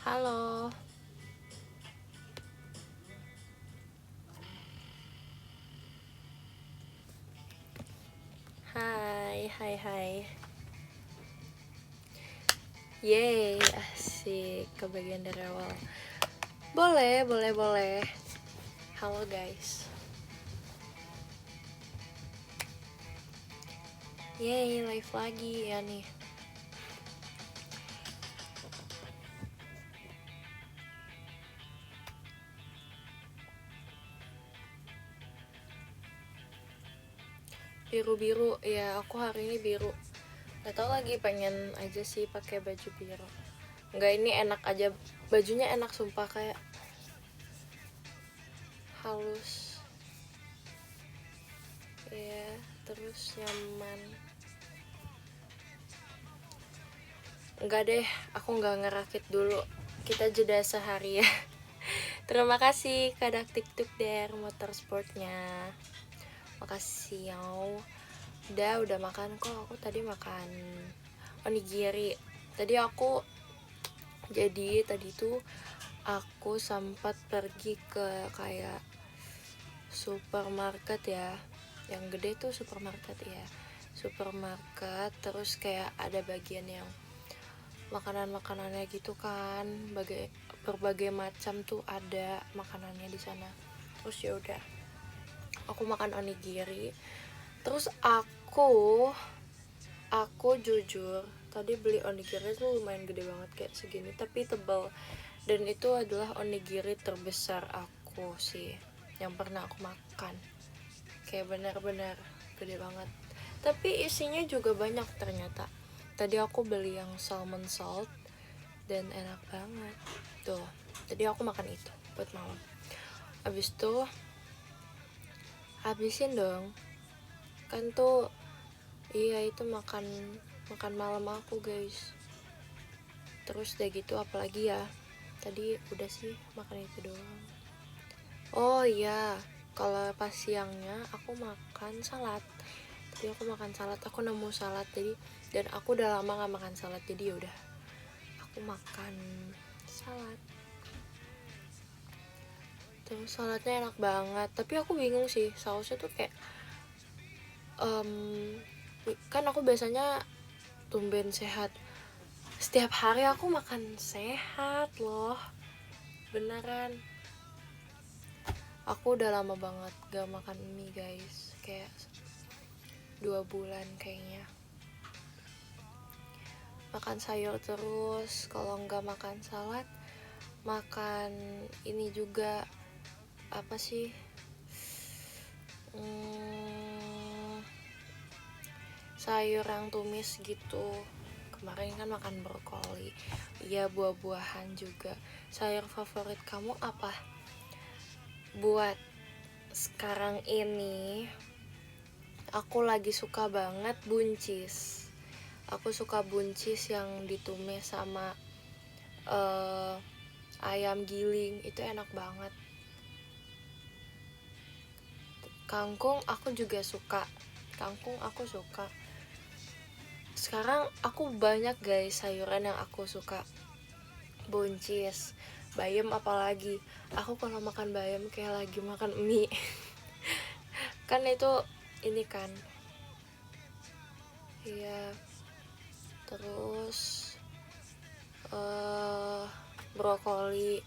Halo. Hai, hai, hai. Yeay, asik. Kebagian dari awal. Boleh, boleh, boleh. Halo guys. Yeay, live lagi ya nih. Biru-biru, ya aku hari ini biru. Gak tau lagi pengen aja sih pakai baju biru. Enggak, ini enak aja. Bajunya enak sumpah, kayak halus. Ya, terus nyaman. Enggak deh, aku nggak ngerakit dulu. Kita jeda sehari ya. Terima kasih Kak TikTok der motorsportnya. Makasih ya. Udah makan kok. Aku tadi makan onigiri. Tadi tuh aku sempat pergi ke kayak supermarket ya. Yang gede tuh supermarket ya. Supermarket, terus kayak ada bagian yang makanan-makanannya gitu kan, berbagai macam tuh ada makanannya di sana. Terus ya udah, aku makan onigiri. Terus aku jujur tadi beli onigiri tuh lumayan gede banget, kayak segini tapi tebal. Dan itu adalah onigiri terbesar aku sih yang pernah aku makan. Kayak benar-benar gede banget. Tapi isinya juga banyak ternyata. Tadi aku beli yang salmon salt dan enak banget. Tuh, tadi aku makan itu buat malam. Abis itu habisin dong. Kan tuh iya, itu makan malam aku, guys. Terus udah gitu apalagi ya? Tadi udah sih makan itu doang. Oh iya, kalau pas siangnya aku makan salad. Tadi aku makan salad, aku nemu salad dan aku udah lama gak makan salad, jadi yaudah aku makan salad. Terus saladnya enak banget, tapi aku bingung sih sausnya tuh kayak kan aku biasanya tumben sehat, setiap hari aku makan sehat loh, beneran. Aku udah lama banget gak makan mie guys, kayak 2 bulan kayaknya. Makan sayur terus, kalau nggak makan salad makan ini juga, apa sih, sayur yang tumis gitu. Kemarin kan makan brokoli. Iya, buah-buahan juga. Sayur favorit kamu apa? Buat sekarang ini aku lagi suka banget buncis. Aku suka buncis yang ditumis sama ayam giling, itu enak banget. Kangkung aku juga suka. Sekarang aku banyak guys sayuran yang aku suka. Buncis, bayam apalagi. Aku kalau makan bayam kayak lagi makan mie. Kan itu ini kan. Iya. Terus brokoli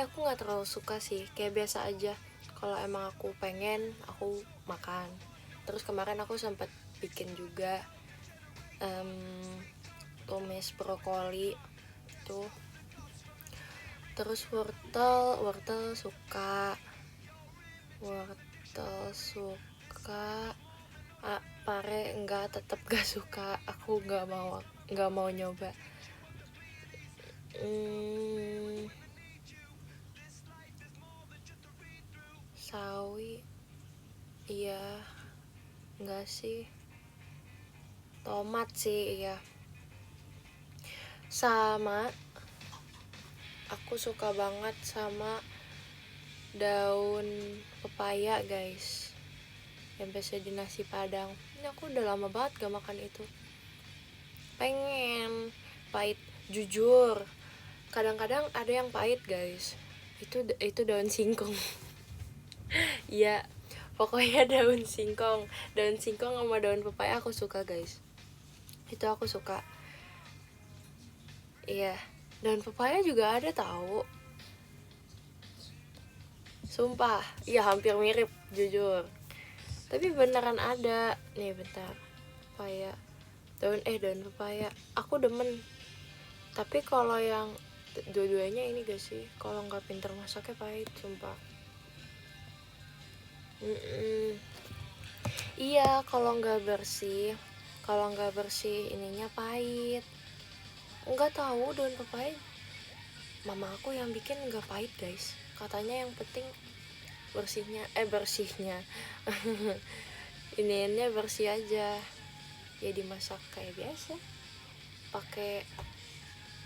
aku nggak terlalu suka sih, kayak biasa aja. Kalau emang aku pengen, aku makan. Terus kemarin aku sempat bikin juga tumis brokoli tuh. Terus wortel suka. Pare enggak, tetap gak suka. Aku nggak mau nyoba. Sawi, iya, enggak sih. Tomat sih, iya. Sama aku suka banget sama daun pepaya guys, yang biasa di nasi padang. Ini aku udah lama banget gak makan itu. Pengen, pahit, jujur. kadang-kadang ada yang pahit guys, itu daun singkong. Iya, pokoknya daun singkong sama daun pepaya aku suka guys, itu aku suka. Iya, daun pepaya juga ada tahu, sumpah. Iya, hampir mirip jujur, tapi beneran ada. Nih bentar, pepaya, daun pepaya aku demen. Tapi kalau yang dua-duanya ini gak sih, kalau nggak pinter masaknya pahit sumpah. Iya, kalau nggak bersih ininya pahit. Nggak tahu, daun pepaya mama aku yang bikin nggak pahit guys, katanya yang penting bersihnya ininya bersih aja. Ya dimasak kayak biasa, pakai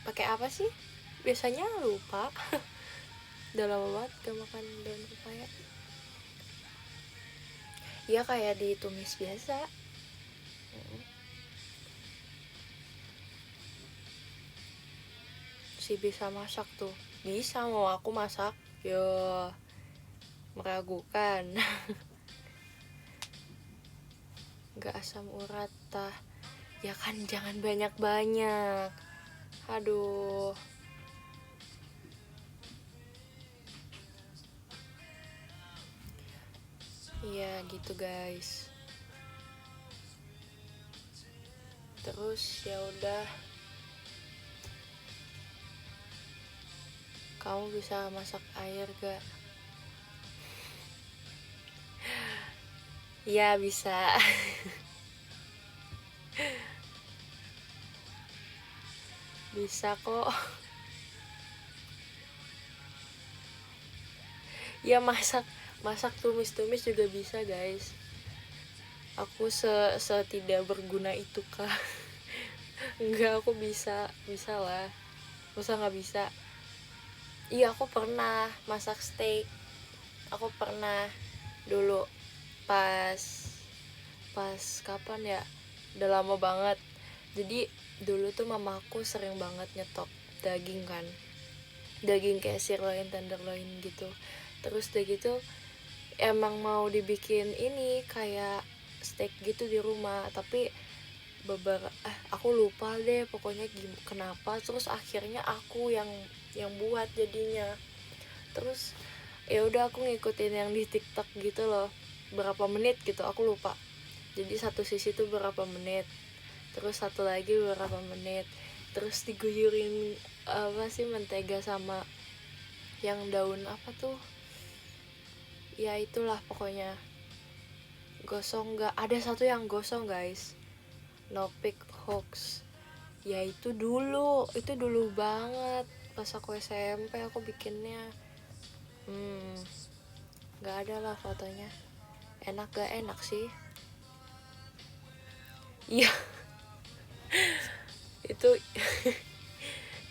pakai apa sih biasanya, lupa. Udah lama banget gak makan daun pepaya. Ya kayak ditumis biasa. Si bisa masak tuh, bisa mau aku masak, yo meragukan. Gak asam urat tah, ya kan jangan banyak-banyak, aduh. Iya gitu guys. Terus ya udah, kamu bisa masak air gak? Ya bisa. Bisa kok. Ya masak tumis juga bisa guys. Aku tidak berguna itu kah? Enggak, aku bisa lah, masa nggak bisa. Iya, aku pernah masak steak. Aku pernah dulu, pas pas kapan ya, udah lama banget. Jadi dulu tuh mamaku sering banget nyetok daging kan, daging kayak sirloin, tenderloin gitu. Terus udah gitu emang mau dibikin ini kayak steak gitu di rumah, tapi aku lupa deh pokoknya kenapa, terus akhirnya aku yang buat jadinya. Terus ya udah aku ngikutin yang di TikTok gitu loh, berapa menit gitu aku lupa. Jadi satu sisi tuh berapa menit, terus satu lagi berapa menit, terus diguyurin apa sih, mentega sama yang daun apa tuh ya, itulah pokoknya. Gosong, nggak ada satu yang gosong guys, no pick hoax. Ya itu dulu banget pas aku SMP aku bikinnya. Nggak ada lah fotonya. Enak gak enak sih. Iya. Itu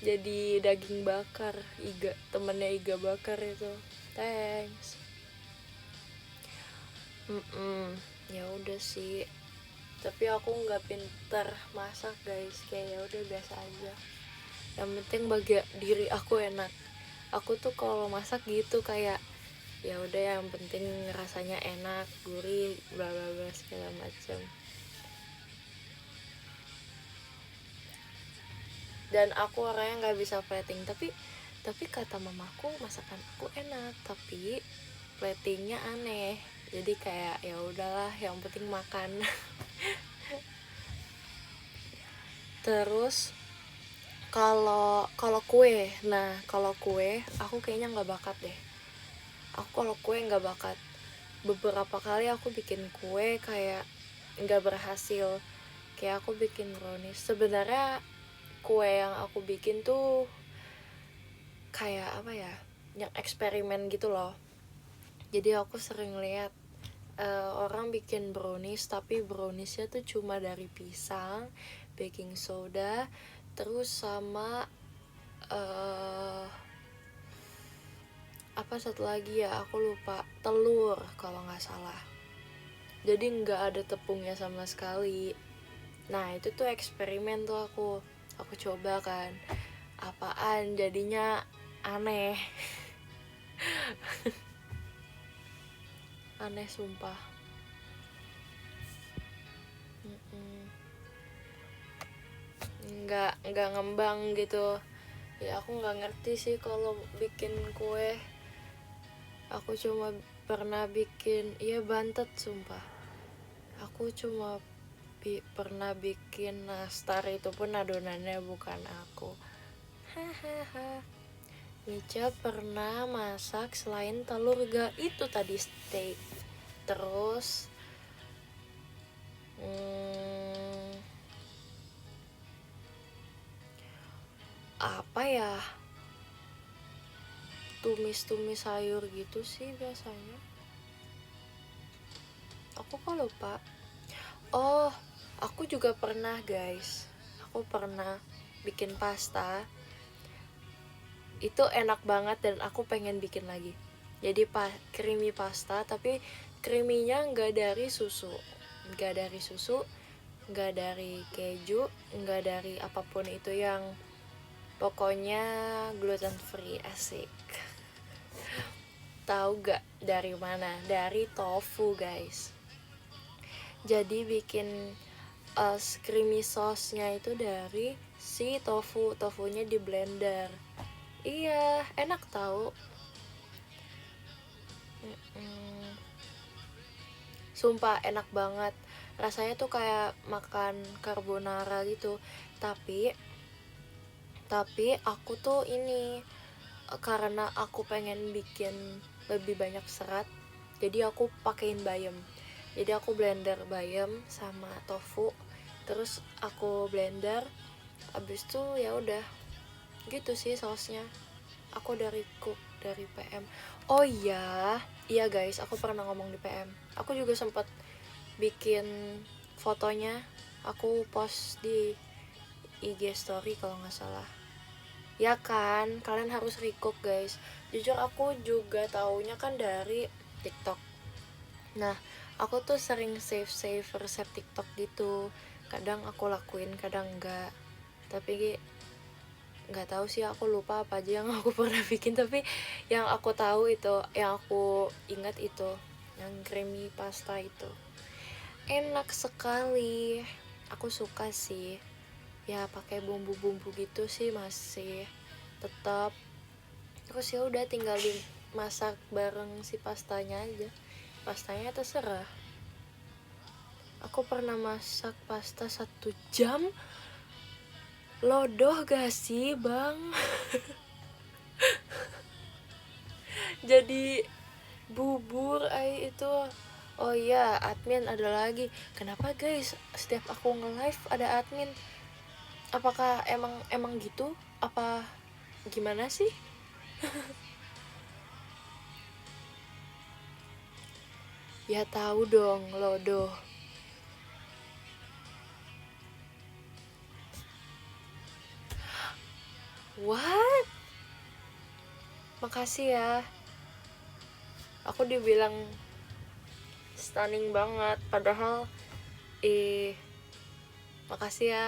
jadi daging bakar. Temennya Iga bakar itu. Thanks. Ya udah sih, tapi aku nggak pinter masak guys, kayak ya udah biasa aja. Yang penting bagi diri aku enak. Aku tuh kalau masak gitu kayak ya udah, yang penting rasanya enak, gurih, bla bla bla segala macam. Dan aku orangnya nggak bisa plating, tapi kata mamaku masakan aku enak, tapi platingnya aneh. Jadi kayak ya udahlah, yang penting makan. Terus kalau kue, kalau kue aku kayaknya nggak bakat deh. Aku kalau kue nggak bakat. Beberapa kali aku bikin kue kayak nggak berhasil. Kayak aku bikin brownies. Sebenarnya kue yang aku bikin tuh kayak apa ya, yang eksperimen gitu loh. Jadi aku sering lihat orang bikin brownies, tapi browniesnya tuh cuma dari pisang, baking soda, terus sama apa satu lagi ya, aku lupa, telur kalau nggak salah. Jadi nggak ada tepungnya sama sekali. Nah itu tuh eksperimen tuh aku coba kan. apaan jadinya aneh. Aneh sumpah. Nggak ngembang gitu ya. Aku nggak ngerti sih kalau bikin kue. Aku cuma pernah bikin bantet sumpah. Aku cuma pernah bikin nastar, itu pun adonannya bukan aku. Hahaha. Mica pernah masak selain telur gak? Itu tadi steak. Terus apa ya, tumis sayur gitu sih biasanya. Aku kok lupa. Oh, aku juga pernah guys. Aku pernah bikin pasta. Itu enak banget dan aku pengen bikin lagi. Jadi creamy pasta, tapi creaminya nggak dari susu, nggak dari keju, nggak dari apapun itu, yang pokoknya gluten free. Asik. Tahu gak dari mana? Dari tofu guys. Jadi bikin creamy sauce-nya itu dari si tofunya di blender. Iya, enak tahu. Sumpah enak banget. Rasanya tuh kayak makan carbonara gitu. Tapi aku tuh ini, karena aku pengen bikin lebih banyak serat, jadi aku pakein bayam. Jadi aku blender bayam sama tofu, terus aku blender, abis itu ya udah gitu sih sausnya. Aku dari PM. Oh iya guys, aku pernah ngomong di PM. Aku juga sempat bikin fotonya, aku post di IG story kalau nggak salah. Ya kan, kalian harus recook guys. Jujur aku juga taunya kan dari TikTok. Nah, aku tuh sering save resep TikTok gitu. Kadang aku lakuin, kadang enggak. Tapi nggak tahu sih, aku lupa apa aja yang aku pernah bikin. Tapi yang aku tahu itu, yang aku ingat itu, yang creamy pasta itu enak sekali. Aku suka sih. Ya pakai bumbu-bumbu gitu sih masih tetap. Terus ya udah tinggal dimasak bareng si pastanya aja. Pastanya terserah. Aku pernah masak pasta 1 jam. Lodoh gak sih bang? Jadi bubur itu. Oh iya, admin ada lagi. Kenapa guys setiap aku nge-live ada admin? Apakah emang gitu? Apa gimana sih? Ya tahu dong, Lodoh. What? Makasih ya. Aku dibilang stunning banget, padahal makasih ya.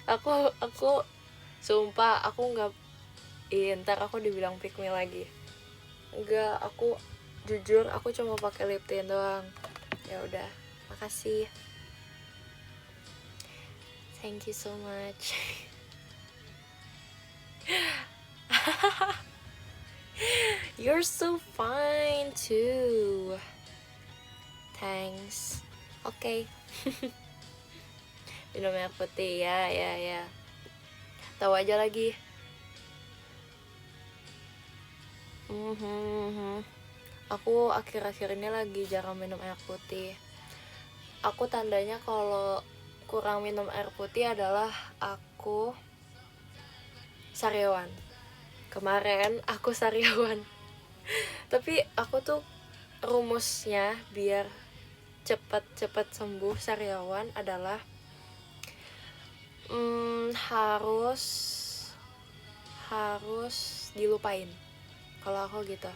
aku sumpah aku nggak, ntar aku dibilang pick me lagi. Enggak, aku jujur aku cuma pakai lip tint doang. Ya udah, makasih. Thank you so much. You're so fine too. Thanks. Oke. Minum air putih ya. Tahu aja lagi. Aku akhir-akhir ini lagi jarang minum air putih. Aku tandanya kalau kurang minum air putih adalah aku sariawan. Kemarin aku sariawan. Tapi aku tuh rumusnya biar cepet sembuh sariawan adalah harus dilupain. Kalau aku gitu,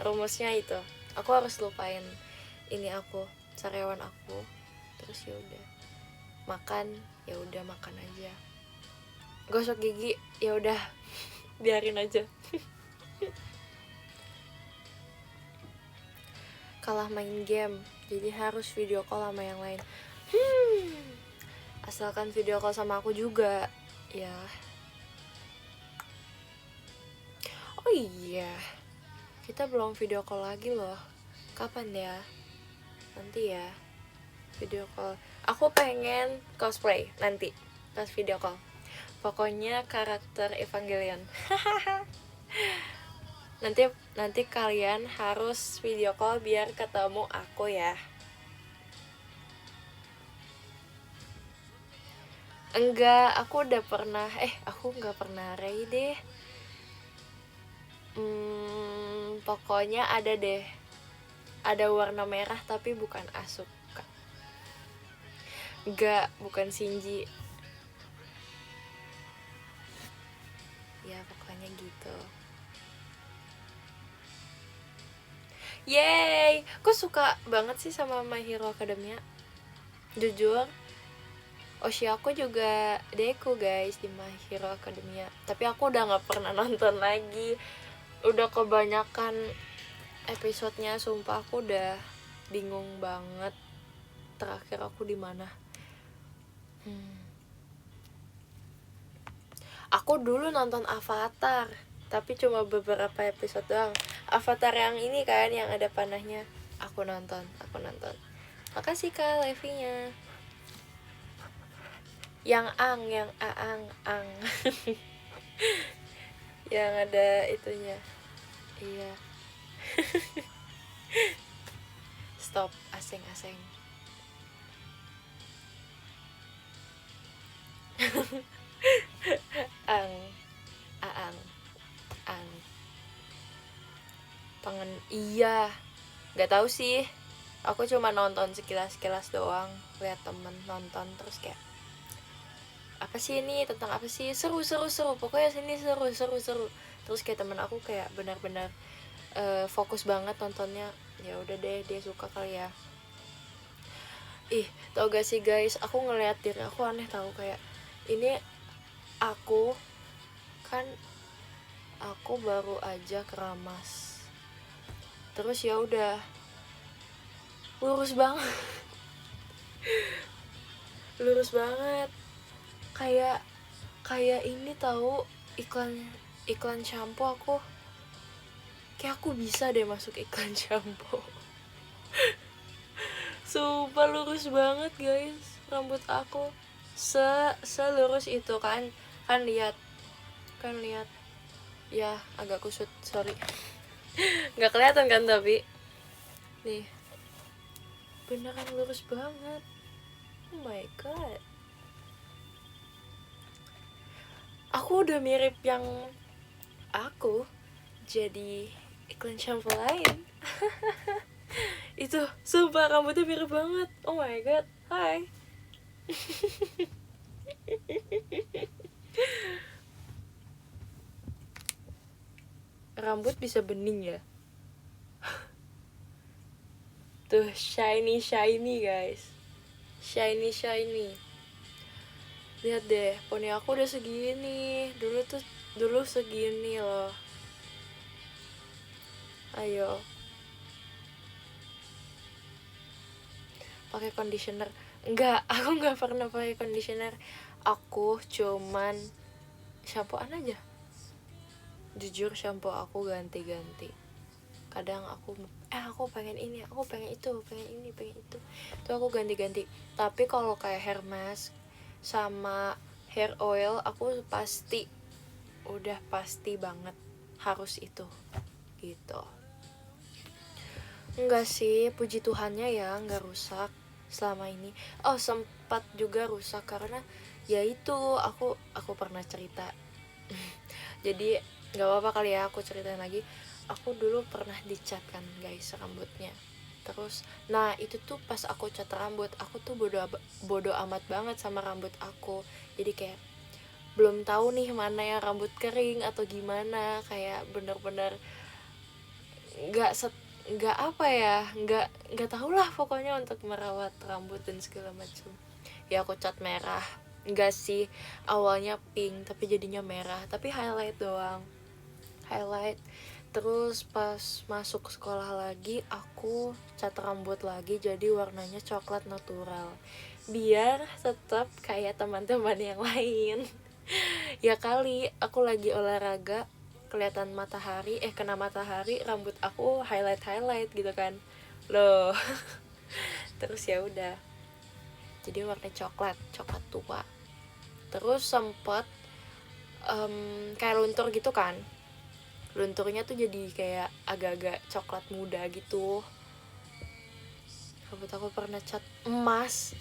rumusnya itu, aku harus lupain ini aku sariawan aku, terus ya udah makan aja. gosok gigi ya udah biarin aja. Kalah main game, jadi harus video call sama yang lain. Asalkan video call sama aku juga ya. Oh iya, kita belum video call lagi loh. Kapan ya? Nanti ya video call. Aku pengen cosplay nanti pas video call. Pokoknya karakter Evangelion. nanti kalian harus video call biar ketemu aku ya. Enggak, aku udah pernah. Aku nggak pernah raid deh. Pokoknya ada deh. Ada warna merah tapi bukan Asuka. Enggak, bukan Shinji. Ya pokoknya gitu. Yeay, aku suka banget sih sama My Hero Academia. Jujur, Oshi aku juga Deku guys di My Hero Academia. Tapi aku udah gak pernah nonton lagi. Udah kebanyakan episodenya, sumpah aku udah bingung banget terakhir aku di mana. Aku dulu nonton Avatar, tapi cuma beberapa episode doang. Avatar yang ini kan, yang ada panahnya. Aku nonton. Makasih Kak Levinya. Yang Ang. Yang ada itunya. Iya. Stop, asing. Ang. Iya, nggak tahu sih. Aku cuma nonton sekilas doang, lihat temen nonton terus kayak apa sih ini, tentang apa sih, seru pokoknya sini seru. Terus kayak temen aku kayak benar-benar fokus banget nontonnya. Ya udah deh, dia suka kali ya. Tau gak sih guys, aku ngeliat diri aku aneh tahu, kayak ini aku baru aja keramas, terus ya udah lurus banget kayak ini tahu iklan shampoo. Aku bisa deh masuk iklan shampoo. Sumpah lurus banget guys rambut aku, selurus itu kan lihat ya, agak kusut, sorry. Nggak kelihatan kan, tapi nih beneran lurus banget. Oh my god, aku udah mirip yang aku jadi iklan shampoo lain. Itu sumpah rambutnya mirip banget. Oh my god, hai. Rambut bisa bening ya. Tuh shiny guys, shiny. Lihat deh, poni aku udah segini. Dulu segini loh. Ayo, pakai conditioner? Enggak, aku nggak pernah pakai conditioner. Aku cuman shampooan aja. Jujur shampoo aku ganti-ganti. Kadang aku pengen ini, aku pengen itu, pengen ini, pengen itu. Tuh aku ganti-ganti. Tapi kalau kayak hair mask sama hair oil, aku udah pasti banget harus itu gitu. Enggak sih, puji Tuhannya ya enggak rusak selama ini. Sempat juga rusak karena ya itu aku pernah cerita. Jadi nggak apa-apa kali ya aku ceritain lagi. Aku dulu pernah dicat kan guys rambutnya. Terus nah itu tuh pas aku cat rambut, aku tuh bodo amat banget sama rambut aku. Jadi kayak belum tahu nih mana yang rambut kering atau gimana, kayak bener-bener nggak tahu lah pokoknya untuk merawat rambut dan segala macam. Ya aku cat merah, Enggak sih, awalnya pink tapi jadinya merah, tapi highlight doang, highlight. Terus pas masuk sekolah lagi aku cat rambut lagi jadi warnanya coklat natural biar tetap kayak teman-teman yang lain. Ya kali aku lagi olahraga kelihatan matahari, kena matahari, rambut aku highlight gitu kan loh. Terus ya udah jadi warna coklat tua. Terus sempet kayak luntur gitu kan, lunturnya tuh jadi kayak agak-agak coklat muda gitu. Rambut aku pernah cat emas.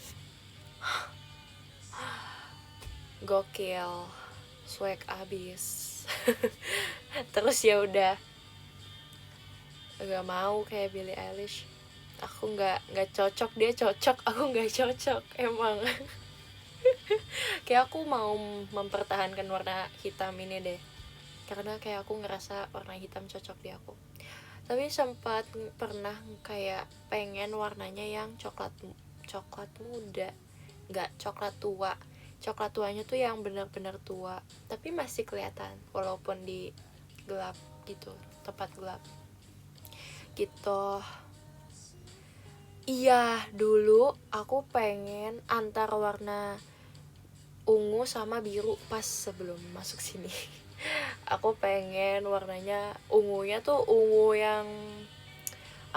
Gokil, swag abis. Terus ya udah nggak mau kayak Billie Eilish. Aku nggak cocok, dia cocok, aku nggak cocok emang. Kayak aku mau mempertahankan warna hitam ini deh, karena kayak aku ngerasa warna hitam cocok di aku. Tapi sempat pernah kayak pengen warnanya yang coklat muda, nggak coklat tua. Coklat tuanya tuh yang benar-benar tua tapi masih kelihatan walaupun di gelap gitu, tempat gelap gitu. Iya, dulu aku pengen antar warna ungu sama biru pas sebelum masuk sini. Aku pengen warnanya ungunya tuh ungu yang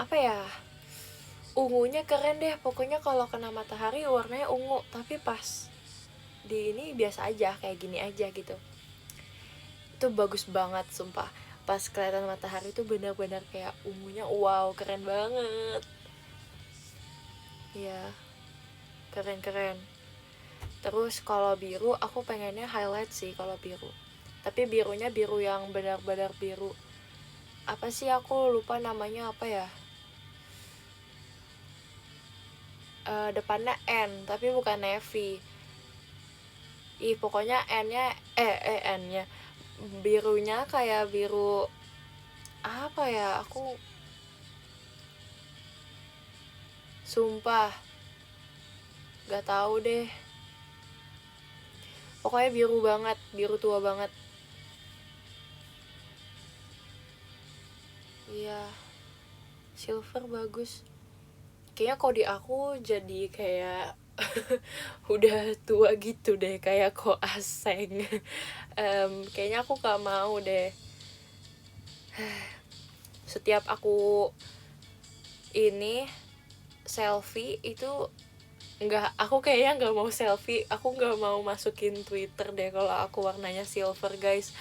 apa ya, ungunya keren deh pokoknya, kalau kena matahari warnanya ungu, tapi pas di ini biasa aja, kayak gini aja gitu. Itu bagus banget sumpah, pas kelihatan matahari tuh benar-benar kayak ungunya, wow keren banget ya, keren. Terus kalau biru aku pengennya highlight sih kalau biru, tapi birunya biru yang benar-benar biru. Apa sih, aku lupa namanya apa ya, depannya N tapi bukan navy. Pokoknya N-nya N-nya birunya kayak biru apa ya, aku sumpah gak tahu deh. Pokoknya biru banget, biru tua banget. Iya, silver bagus. Kayaknya kalau di aku jadi kayak udah tua gitu deh, kayak kok aseng. Kayaknya aku gak mau deh. Setiap aku ini selfie itu aku kayaknya nggak mau selfie, aku nggak mau masukin Twitter deh kalau aku warnanya silver guys.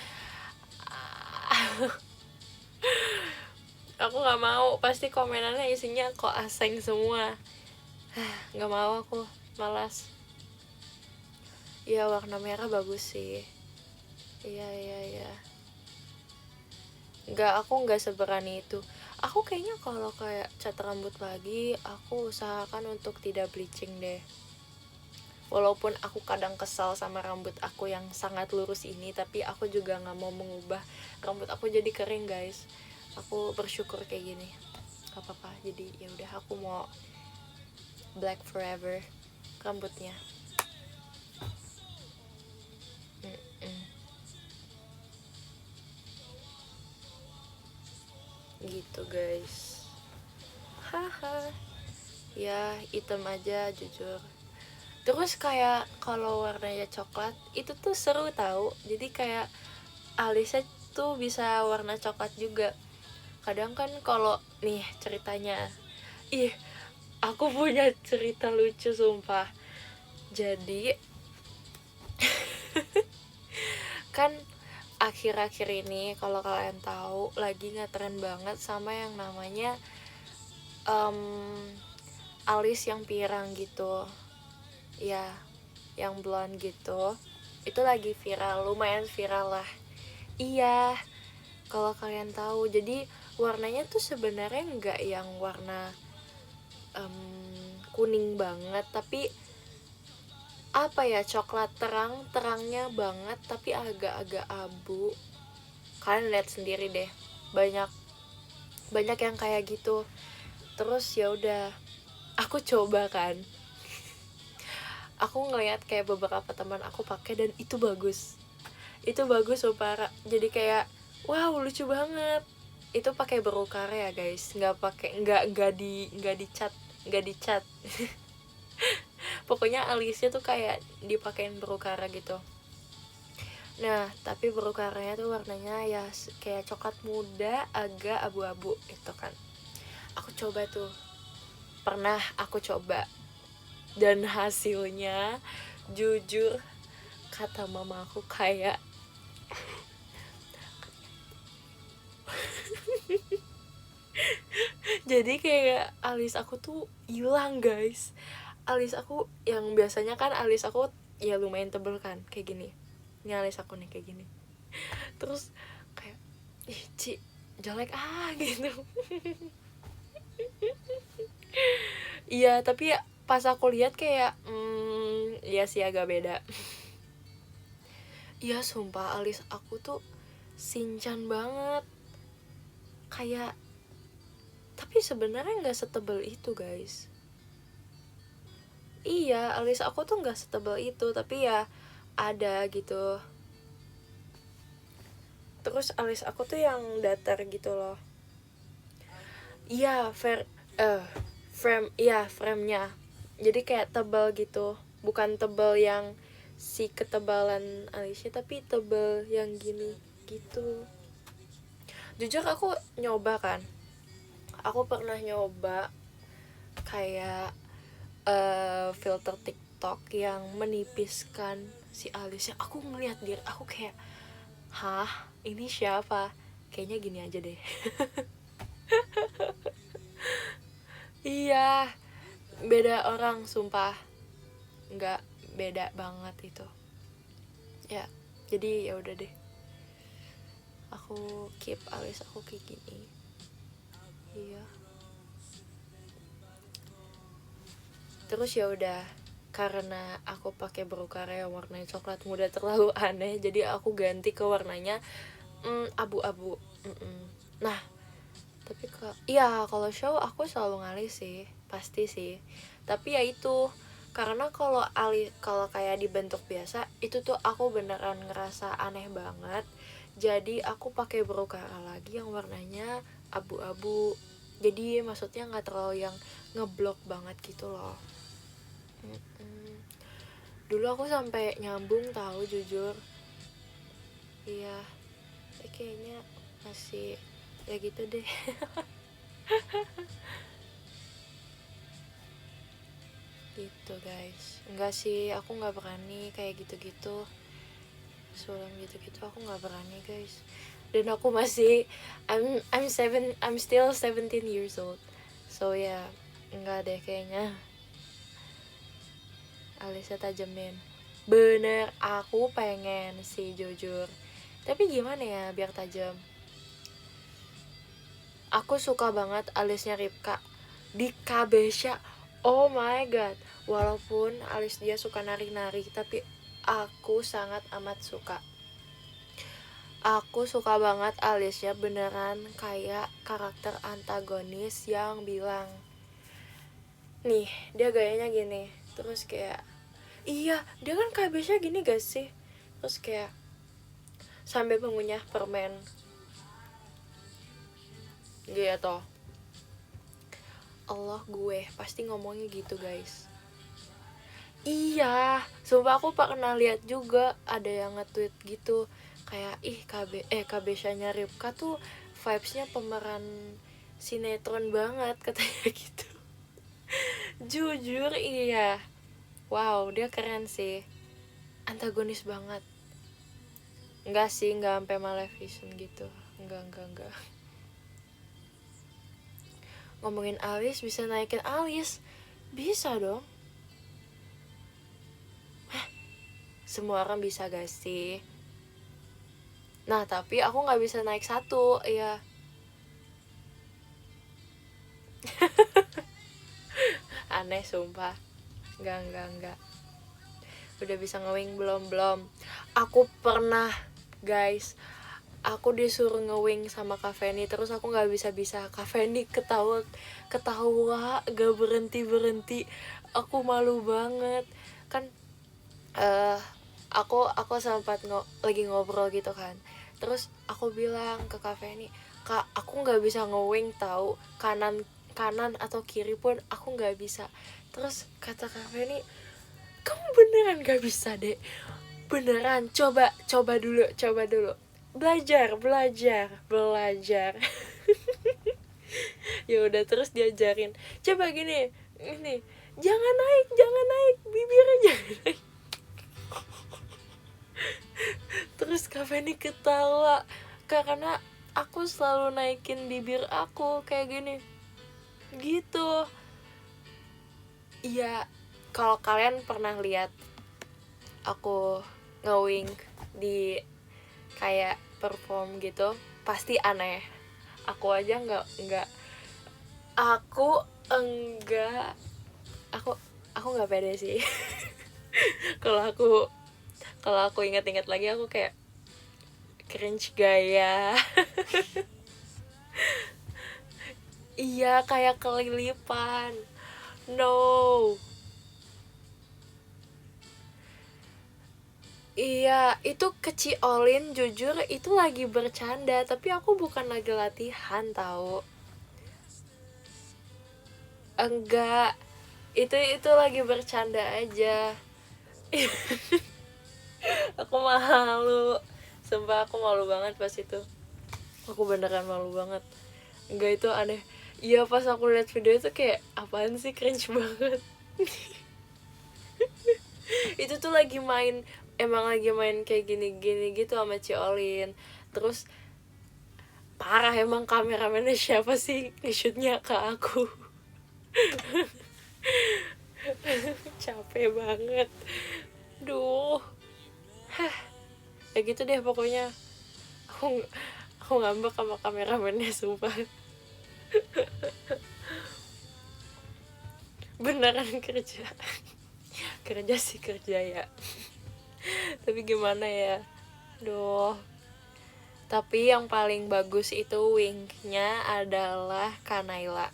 Aku nggak mau, pasti komenannya isinya kok aseng semua. Nggak mau, aku malas. Ya warna merah bagus sih. Iya. Aku nggak seberani itu. Aku kayaknya kalau kayak cat rambut lagi, aku usahakan untuk tidak bleaching deh. Walaupun aku kadang kesal sama rambut aku yang sangat lurus ini, tapi aku juga nggak mau mengubah rambut aku jadi kering guys. Aku bersyukur kayak gini, gak apa-apa. Jadi ya udah, aku mau black forever rambutnya. Gitu guys. Haha. Ya hitam aja jujur. Terus kayak kalau warnanya coklat itu tuh seru tahu. Jadi kayak alisnya tuh bisa warna coklat juga. Kadang kan kalau nih ceritanya, aku punya cerita lucu sumpah. Jadi kan akhir-akhir ini kalau kalian tahu lagi ngetren banget sama yang namanya alis yang pirang gitu ya, yang blonde gitu. Itu lagi viral, lumayan viral lah. Iya, kalau kalian tahu, jadi warnanya tuh sebenarnya nggak yang warna kuning banget, tapi apa ya, coklat terangnya banget tapi agak-agak abu. Kalian lihat sendiri deh, banyak yang kayak gitu. Terus ya udah, aku coba kan, aku ngeliat kayak beberapa teman aku pakai dan itu bagus sumpah. Jadi kayak wow, lucu banget. Itu pakai berukar ya guys, nggak pakai nggak dicat pokoknya alisnya tuh kayak dipakein berukara gitu. Nah tapi berukaranya tuh warnanya ya kayak coklat muda agak abu-abu itu kan. Aku coba tuh, pernah aku coba, dan hasilnya jujur kata mama aku kayak jadi kayak alis aku tuh hilang guys. Alis aku yang biasanya kan alis aku ya lumayan tebel kan kayak gini, ini alis aku nih kayak gini, terus kayak ih Ci jelek gitu. Iya tapi ya, pas aku lihat kayak iya sih agak beda. Iya sumpah alis aku tuh sinchan banget kayak, tapi sebenarnya nggak setebel itu guys. Iya alis aku tuh nggak setebel itu tapi ya ada gitu. Terus alis aku tuh yang datar gitu loh. Iya frame-nya jadi kayak tebal gitu, bukan tebal yang si ketebalan alisnya tapi tebal yang gini gitu. Jujur aku nyoba kan, aku pernah nyoba kayak filter TikTok yang menipiskan si alisnya. Aku ngeliat diri aku kayak hah ini siapa, kayaknya gini aja deh. Iya beda orang sumpah, nggak beda banget itu ya. Jadi ya udah deh, aku keep alis aku kayak gini. Iya terus ya udah, karena aku pakai berukara yang warnanya coklat muda terlalu aneh, jadi aku ganti ke warnanya abu-abu. Nah tapi iya kalau show aku selalu ngalis sih pasti sih, tapi ya itu karena kalau kayak dibentuk biasa itu tuh aku beneran ngerasa aneh banget, jadi aku pakai berukara lagi yang warnanya abu-abu, jadi maksudnya nggak terlalu yang ngeblok banget gitu loh. Dulu aku sampai nyambung tahu jujur. Iya kayaknya masih ya gitu deh. Gitu guys, enggak sih aku nggak berani kayak gitu-gitu, sulam gitu-gitu aku nggak berani guys. Dan aku masih I'm still 17 years old, so ya enggak deh kayaknya. Alisnya tajemin bener, aku pengen sih jujur, tapi gimana ya biar tajam. Aku suka banget alisnya Ripka di Kabesha. Oh my god, walaupun alis dia suka nari-nari tapi aku sangat amat suka. Aku suka banget alisnya, beneran kayak karakter antagonis yang bilang nih dia gayanya gini, terus kayak iya dia kan Kabesha gini gak sih, terus kayak sambil mengunyah permen gitu. Allah gue pasti ngomongnya gitu guys. Iya sumpah aku pernah lihat juga ada yang nge-tweet gitu kayak ih Kabeshanya Ripka tuh vibesnya pemeran sinetron banget katanya gitu. Jujur iya, wow dia keren sih, antagonis banget. Enggak sih, enggak sampai Maleficent gitu, enggak. Ngomongin alis bisa naikin alis, bisa dong. Semua orang bisa gak sih? Nah tapi aku nggak bisa naik satu ya. Aneh sumpah. Enggak. Udah bisa ngewing belum. Aku pernah guys, aku disuruh ngewing sama Kak Feni, terus aku nggak bisa. Kak Feni ketawa gak berhenti. Aku malu banget. kan aku sempat lagi ngobrol gitu kan, terus aku bilang ke Kak Feni, Kak, aku nggak bisa nge-wing tahu, kanan atau kiri pun aku nggak bisa. Terus kata Kak Feni, kamu beneran nggak bisa deh, beneran, coba dulu belajar ya udah, terus diajarin, coba gini, ini jangan naik bibirnya, jangan naik. Terus Kak Feni ketawa karena aku selalu naikin bibir aku kayak gini gitu. Iya, kalau kalian pernah lihat aku nge-wing di kayak perform gitu, pasti aneh. Aku aja nggak aku enggak aku nggak pede sih. kalau aku ingat-ingat lagi, aku kayak cringe gaya. Iya, kayak kelilipan. No. Iya, itu keciolin, jujur itu lagi bercanda, tapi aku bukan lagi latihan tahu. Enggak, itu lagi bercanda aja. Aku malu, sumpah aku malu banget pas itu. Aku beneran malu banget. Enggak, itu aneh. Iya, pas aku lihat video itu kayak apaan sih, cringe banget. Itu tuh emang lagi main kayak gini-gini gitu sama Ciolin. Terus parah emang, kameramennya siapa sih nge-shootnya ke aku. Capek banget. Duh. Ya gitu deh pokoknya. Aku ngambek sama kameramennya, sumpah. Beneran kerja sih kerja ya. Tapi gimana ya, duh. Tapi yang paling bagus itu wingnya adalah Kanaila.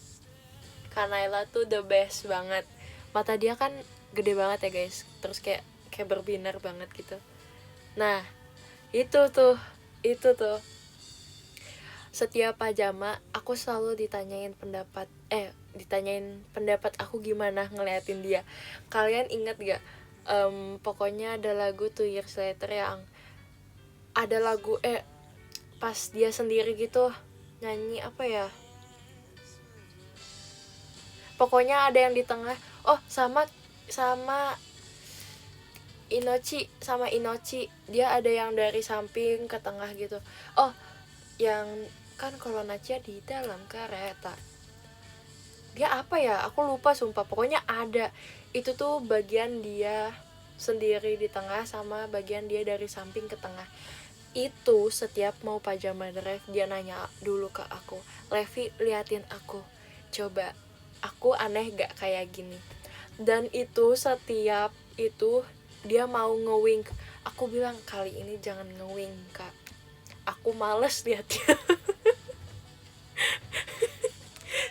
Kanaila tuh the best banget. Mata dia kan gede banget ya guys, terus kayak berbinar banget gitu. Nah, itu tuh setiap pajama aku selalu ditanyain pendapat aku gimana ngeliatin dia. Kalian inget gak, pokoknya ada lagu 2 Years Later yang ada lagu pas dia sendiri gitu nyanyi apa ya, pokoknya ada yang di tengah. Oh, sama Inochi, dia ada yang dari samping ke tengah gitu. Oh, yang kan kalau Nacha di dalam kereta, dia apa ya, aku lupa sumpah, pokoknya ada. Itu tuh bagian dia sendiri di tengah sama bagian dia dari samping ke tengah. Itu setiap mau pajama drive dia nanya dulu ke aku, Levi liatin aku, coba aku aneh gak kayak gini. Dan itu setiap itu dia mau nge-wink, aku bilang kali ini jangan nge-wink kak, aku males liatnya.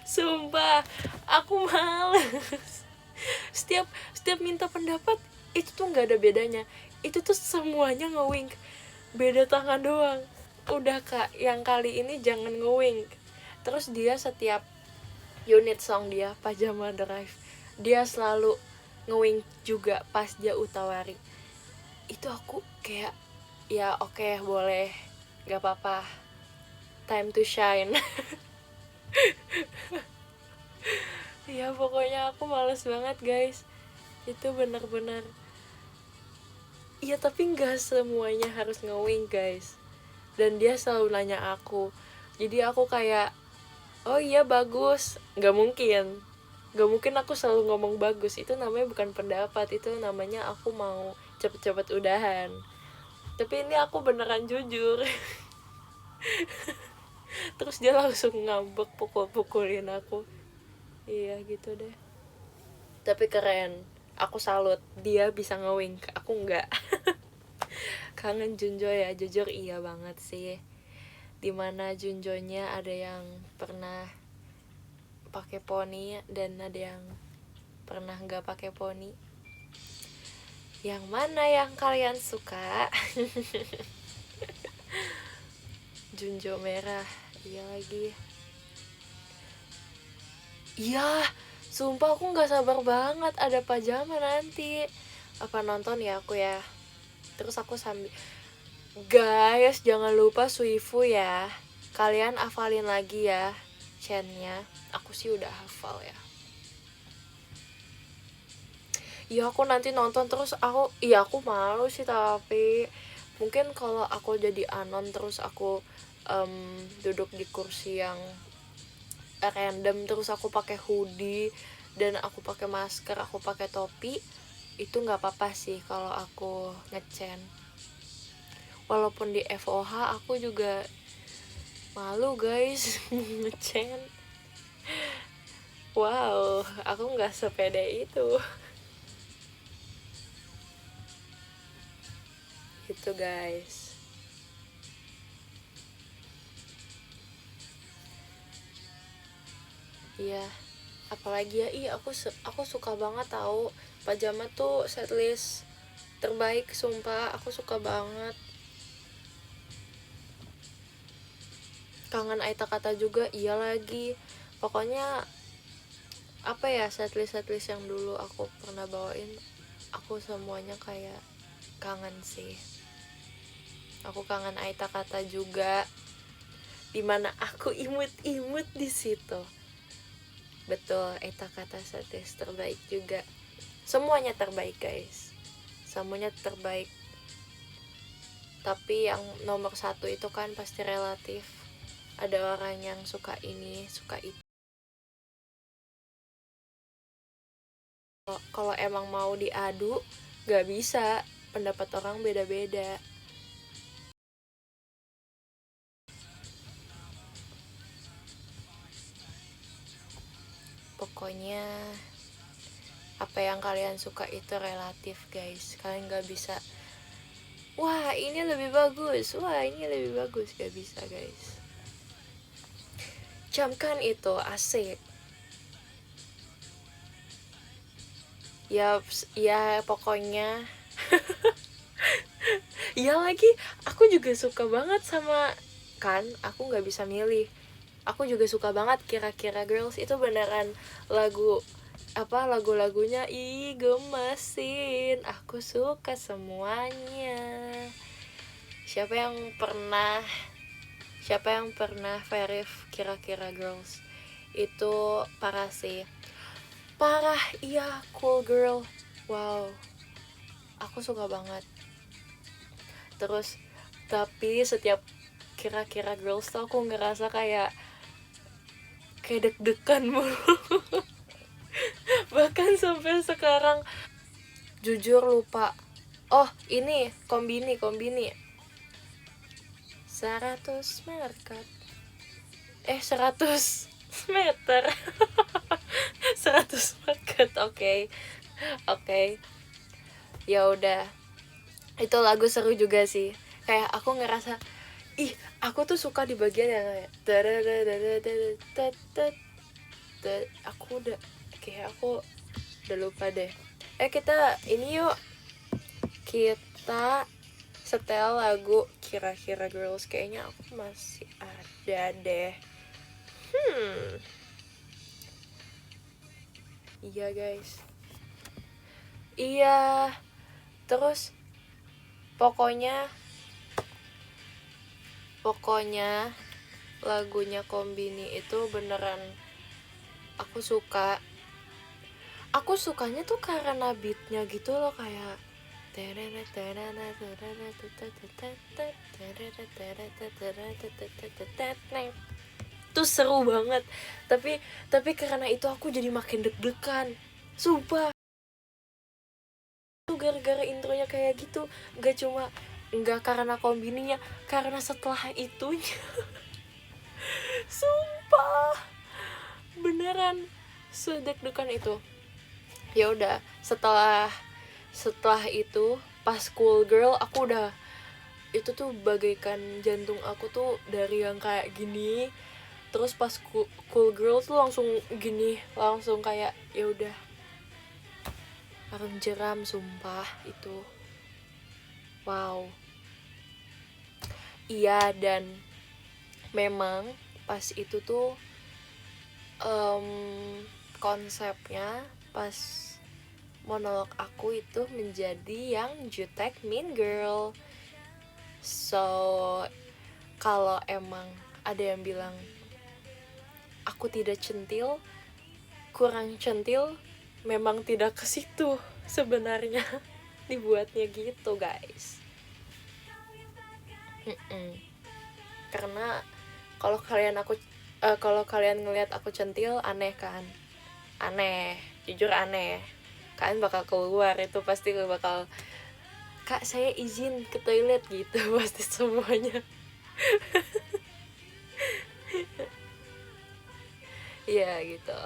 Sumpah aku males. setiap minta pendapat itu tuh nggak ada bedanya, itu tuh semuanya nge-wink, beda tangan doang. Udah kak, yang kali ini jangan nge-wink. Terus dia setiap unit song dia Pajama Drive, dia selalu nge-wink juga pas dia Utawari. Itu aku kayak ya oke, boleh, gak apa-apa, time to shine. Ya pokoknya aku males banget guys, itu bener-bener. Ya tapi gak semuanya harus nge-wink guys. Dan dia selalu nanya aku, jadi aku kayak oh iya bagus. Gak mungkin aku selalu ngomong bagus, itu namanya bukan pendapat, itu namanya aku mau cepet-cepet udahan. Tapi ini aku beneran jujur. Terus dia langsung ngambek, pukul-pukulin aku. Iya gitu deh. Tapi keren, aku salut, dia bisa nge-wink, aku enggak. Kangen Junjo ya, jujur iya banget sih. Dimana Junjonya ada yang pernah pakai poni dan ada yang pernah nggak pakai poni. Yang mana yang kalian suka? Junjo merah, iya lagi. Iya, sumpah aku nggak sabar banget ada pajama nanti. Apa nonton ya aku ya? Terus aku sambil, guys jangan lupa Suifu ya. Kalian hafalin lagi ya chantnya. Aku sih udah hafal ya. Ya aku nanti nonton terus aku malu sih, tapi mungkin kalau aku jadi anon terus aku duduk di kursi yang random terus aku pakai hoodie dan aku pakai masker, aku pakai topi, itu nggak apa-apa sih kalau aku ngecen. Walaupun di FOH aku juga malu guys ngecen. Wow, aku nggak sepede itu. Gitu guys. Iya, apalagi ya, aku suka banget tahu pajama tuh setlist terbaik, sumpah aku suka banget. Kangen Aita Kata juga, iya lagi. Pokoknya apa ya, setlist yang dulu aku pernah bawain, aku semuanya kayak kangen sih. Aku kangen Aita Kata juga, dimana aku imut-imut di situ. Betul, Aita Kata setlist terbaik juga. Semuanya terbaik guys, semuanya terbaik. Tapi yang nomor satu itu kan pasti relatif. Ada orang yang suka ini, suka itu. Kalau emang mau diadu, gak bisa. Pendapat orang beda-beda. Pokoknya apa yang kalian suka itu relatif guys. Kalian gak bisa, wah ini lebih bagus, wah ini lebih bagus. Gak bisa guys. Camkan itu, asik. Ya pokoknya ya lagi, aku juga suka banget sama, kan aku nggak bisa milih. Aku juga suka banget Kira-Kira Girls, itu beneran lagu-lagunya gemesin. Aku suka semuanya. Siapa yang pernah verif Kira-Kira Girls? Itu parah sih. Parah, iya, cool girl. Wow, aku suka banget. Terus tapi setiap Kira-Kira Girls tuh aku ngerasa kayak deg-degan mulu. Bahkan sampai sekarang jujur lupa. Oh ini kombini 100 meter 100 meter 100 meter. Oke. Ya udah, itu lagu seru juga sih. Kayak aku ngerasa, aku tuh suka di bagian yang aku udah lupa deh. Kita ini yuk, kita setel lagu Kira-Kira Girls. Kayaknya aku masih ada deh. Iya guys. Iya. Terus pokoknya lagunya Kombini itu beneran aku suka. Aku sukanya tuh karena beatnya gitu loh, kayak tuh seru banget. Tapi karena itu aku jadi makin deg-degan, sumpah. Tuh gara-gara intronya kayak gitu, nggak karena kombininya, karena setelah itunya. Sumpah beneran sedeg-degan itu. Ya udah, setelah itu pas Cool Girl, aku udah, itu tuh bagaikan jantung aku tuh dari yang kayak gini, terus pas Cool Girl tuh langsung gini, langsung kayak ya udah, harum jeram, sumpah itu wow. Iya, dan memang pas itu tuh konsepnya pas monolog aku itu menjadi yang jutek mean girl. So kalau emang ada yang bilang aku tidak centil, kurang centil, memang tidak ke situ sebenarnya. Dibuatnya gitu guys. Karena kalau kalian ngelihat aku centil, aneh kan? Aneh, jujur aneh. Kalian bakal keluar itu pasti bakal, Kak saya izin ke toilet gitu. Pasti semuanya. Iya gitu.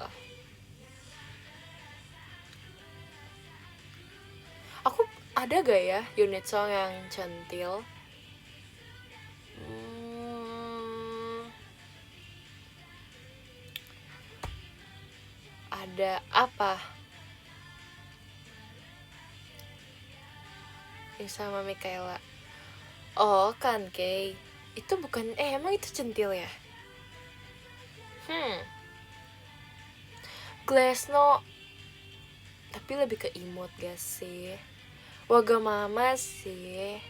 Aku ada gak ya unit song yang centil? Ada apa? Yang sama Mikaela. Oh kan Kay. Itu bukan, emang itu centil ya? Glassno. Tapi lebih ke imut gak sih? Wagamama sih.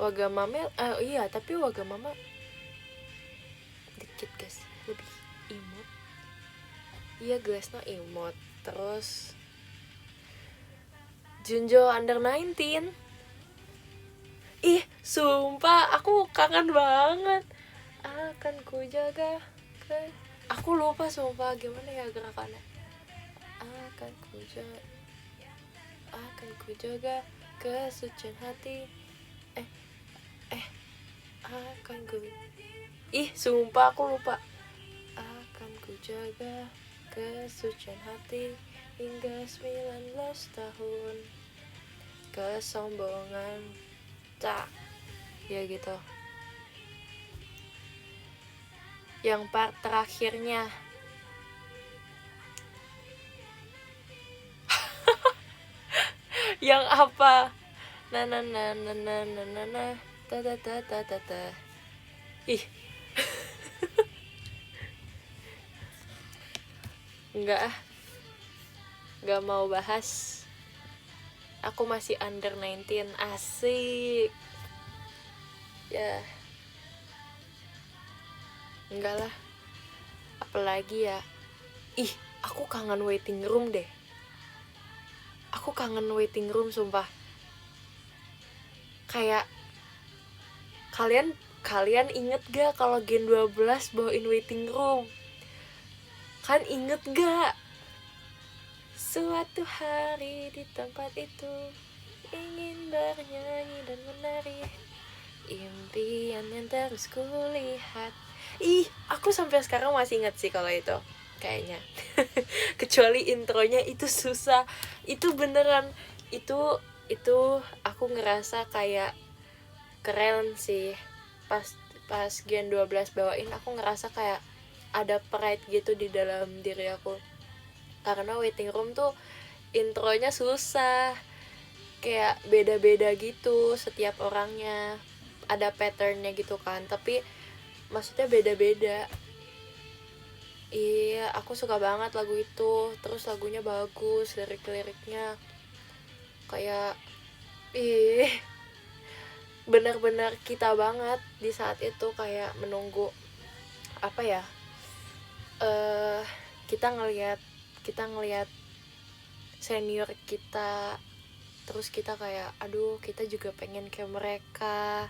Wagamama, iya tapi Wagamama dikit guys, lebih imut. Iya Glassno imut. Terus Junjo under 19. Ih, sumpah aku kangen banget. Akan ku jaga kan. Aku lupa sumpah gimana ya gerakannya. Akan ku jaga kesucian hati. Akan ku. Ih, sumpah aku lupa. Akan ku jaga kesucian hati hingga 19 tahun. Kesombongan tak. Ya gitu. Yang part terakhirnya. Yang apa? Na na na na na na na na ta ta ta ta ta ta. Ih. Enggak mau bahas. Aku masih under 19. Asik. Ya. Enggak lah. Apalagi ya. Ih, aku kangen waiting room deh. Aku kangen waiting room sumpah. Kayak kalian inget gak kalau Gen 12 bawain waiting room? Kan inget gak? Suatu hari di tempat itu ingin bernyanyi dan menari, impian yang terus kulihat. Ih, aku sampai sekarang masih inget sih kalau itu kayaknya. Kecuali intronya itu susah. Itu beneran itu aku ngerasa kayak keren sih. Pas Gen 12 bawain, aku ngerasa kayak ada pride gitu di dalam diri aku. Karena waiting room tuh intronya susah, kayak beda-beda gitu setiap orangnya, ada patternnya gitu kan, tapi maksudnya beda-beda. Iya, aku suka banget lagu itu. Terus lagunya bagus, lirik-liriknya kayak benar-benar kita banget di saat itu, kayak menunggu apa ya, kita ngelihat senior kita, terus kita kayak aduh kita juga pengen kayak mereka,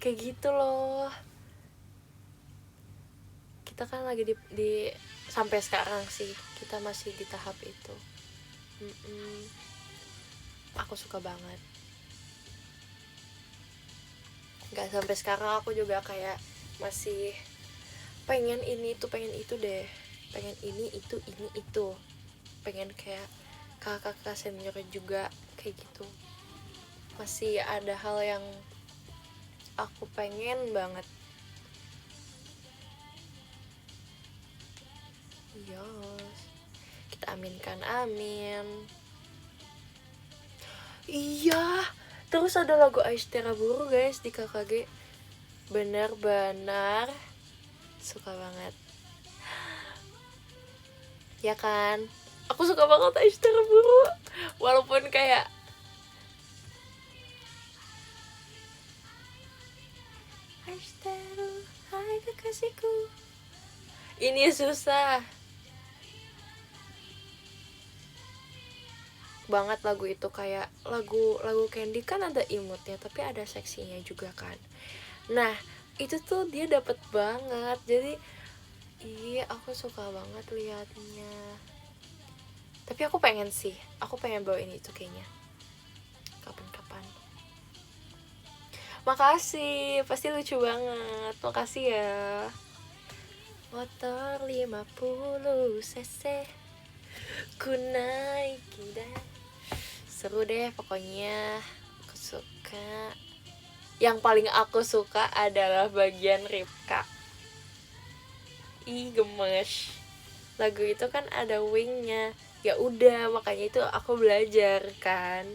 kayak gitu loh. Kita kan lagi di sampai sekarang sih kita masih di tahap itu. Aku suka banget. Nggak sampai sekarang aku juga kayak masih pengen ini itu, pengen itu deh, pengen ini itu, pengen kayak kakak-kakak senior juga kayak gitu. Masih ada hal yang aku pengen banget. Yes, kita aminkan, amin. Iya, terus ada lagu Aishtera Buru guys di KKG. Benar-benar suka banget. Ya kan? Aku suka banget Aishtera Buru. Walaupun kayak Aishtera, hai kekasihku. Ini susah banget lagu itu, kayak lagu Candy kan ada imutnya tapi ada seksinya juga kan. Nah itu tuh dia dapet banget, jadi iya aku suka banget liatnya. Tapi aku pengen bawain itu kayaknya kapan-kapan. Makasih, pasti lucu banget, makasih ya. Motor 50 cc ku naiki dan seru deh pokoknya. Aku suka, yang paling aku suka adalah bagian Ripka. Ih gemes, lagu itu kan ada wingnya, ya udah makanya itu aku belajar kan.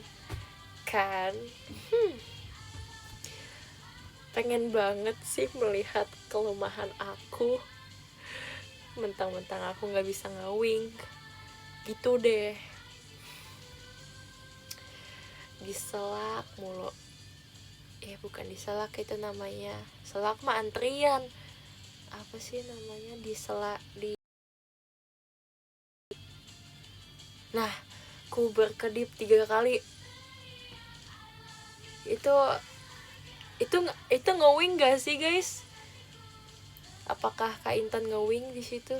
Pengen banget sih melihat kelemahan aku, mentang-mentang aku nggak bisa ngawing gitu deh. Diselak mulu, bukan diselak, itu namanya selak mah antrian. Apa sih namanya, diselak di, nah ku berkedip 3 kali itu ngewing gak sih guys? Apakah Kak Intan ngewing di situ?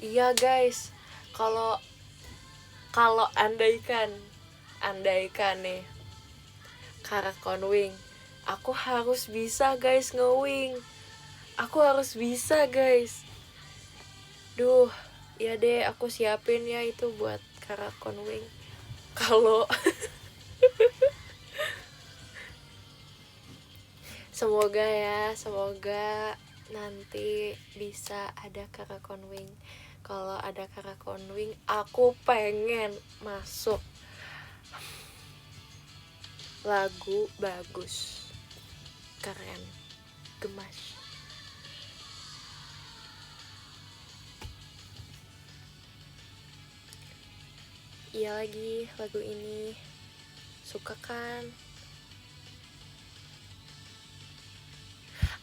Iya guys, kalau andaikan nih Karakon wing, aku harus bisa guys ngewing, aku harus bisa guys. Duh, ya deh aku siapin ya itu buat Karakon wing. Kalau semoga nanti bisa ada Karakon wing. Kalau ada Karakon wing, aku pengen masuk lagu bagus, keren, gemas. Iya lagi, lagu ini suka kan?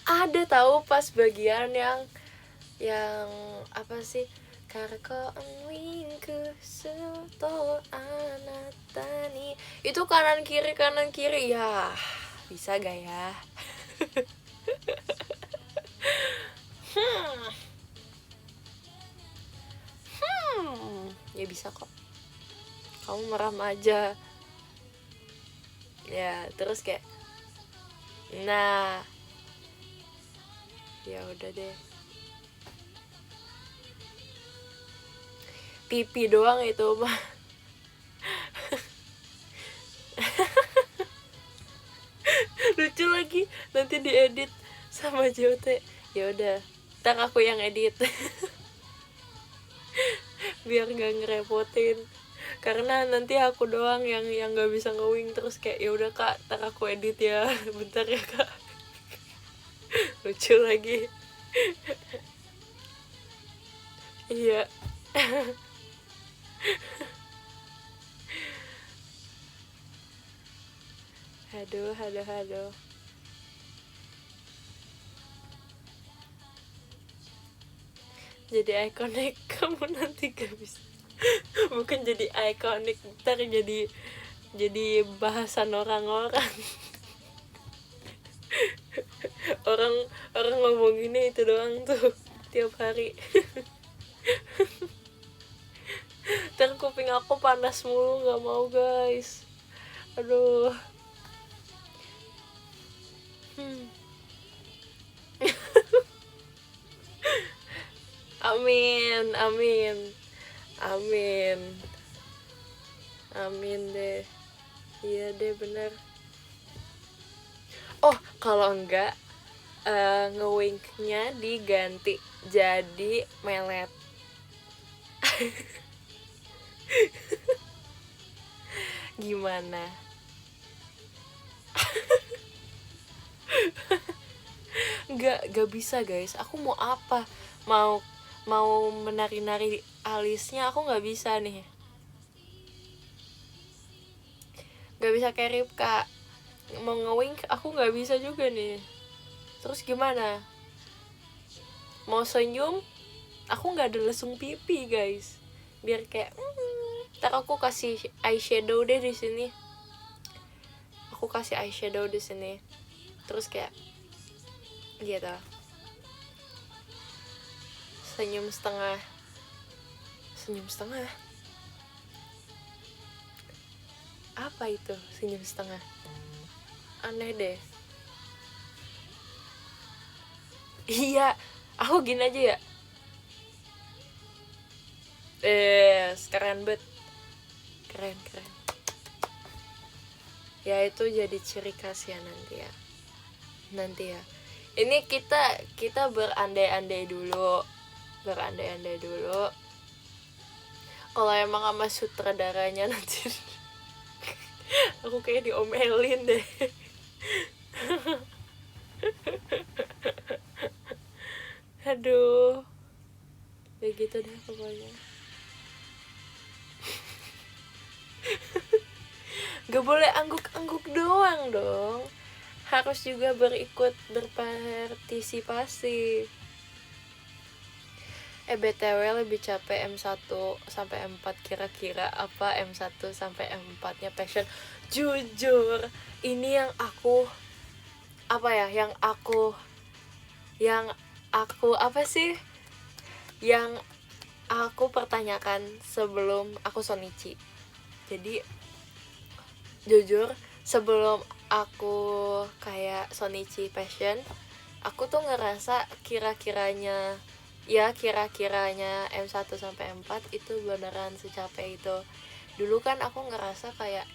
Ada tahu pas bagian yang apa sih, Karko wingku suto anatani, itu kanan kiri ya, bisa gak ya? Ya bisa kok, kamu merem aja ya, terus kayak nah ya udah deh, pipi doang itu mah. Lucu lagi, nanti diedit sama JOT. Ya udah, ntar aku yang edit. Biar gak ngerepotin, karena nanti aku doang yang gak bisa ngewing, terus kayak ya udah Kak, ntar aku edit ya. Bentar ya Kak. Lucu lagi. Iya. Aduh. Jadi ikonik kamu nanti gak bisa. Bukan jadi ikonik, ntar jadi bahasan orang-orang. orang ngomong ini itu doang tuh tiap hari. Ntar kuping aku panas mulu, gak mau guys. Aduh. Amin deh. Iya deh, bener. Oh, kalau enggak, ngewinknya diganti jadi melet. Gimana? Gak bisa guys, aku mau apa? Mau menari-nari alisnya aku nggak bisa nih, nggak bisa kayak Ripka. Mau nge-wink aku nggak bisa juga nih. Terus gimana? Mau senyum aku nggak ada lesung pipi guys, biar kayak ntar aku kasih eyeshadow deh di sini. Aku kasih eyeshadow di sini. Terus kayak gitu. Senyum setengah. Senyum setengah. Apa itu senyum setengah? Aneh deh. Iya, aku gini aja ya. Keren bet. Keren. Ya itu jadi ciri khas ya nanti ya. Ini kita berandai-andai dulu. Kalau emang sama sutradaranya nanti aku kayak diomelin deh. Aduh, ya gitu deh pokoknya. Gak boleh angguk-angguk doang dong, harus juga berpartisipasi. BTW lebih capek M1 sampai M4 kira-kira apa M1 sampai M4 nya passion? Jujur, ini yang aku apa sih yang aku pertanyakan sebelum aku Sonichi. Jadi jujur sebelum aku kayak Sonichi passion, aku tuh ngerasa kira-kiranya M1 sampai M4 itu beneran secapek itu. Dulu kan aku ngerasa kayak,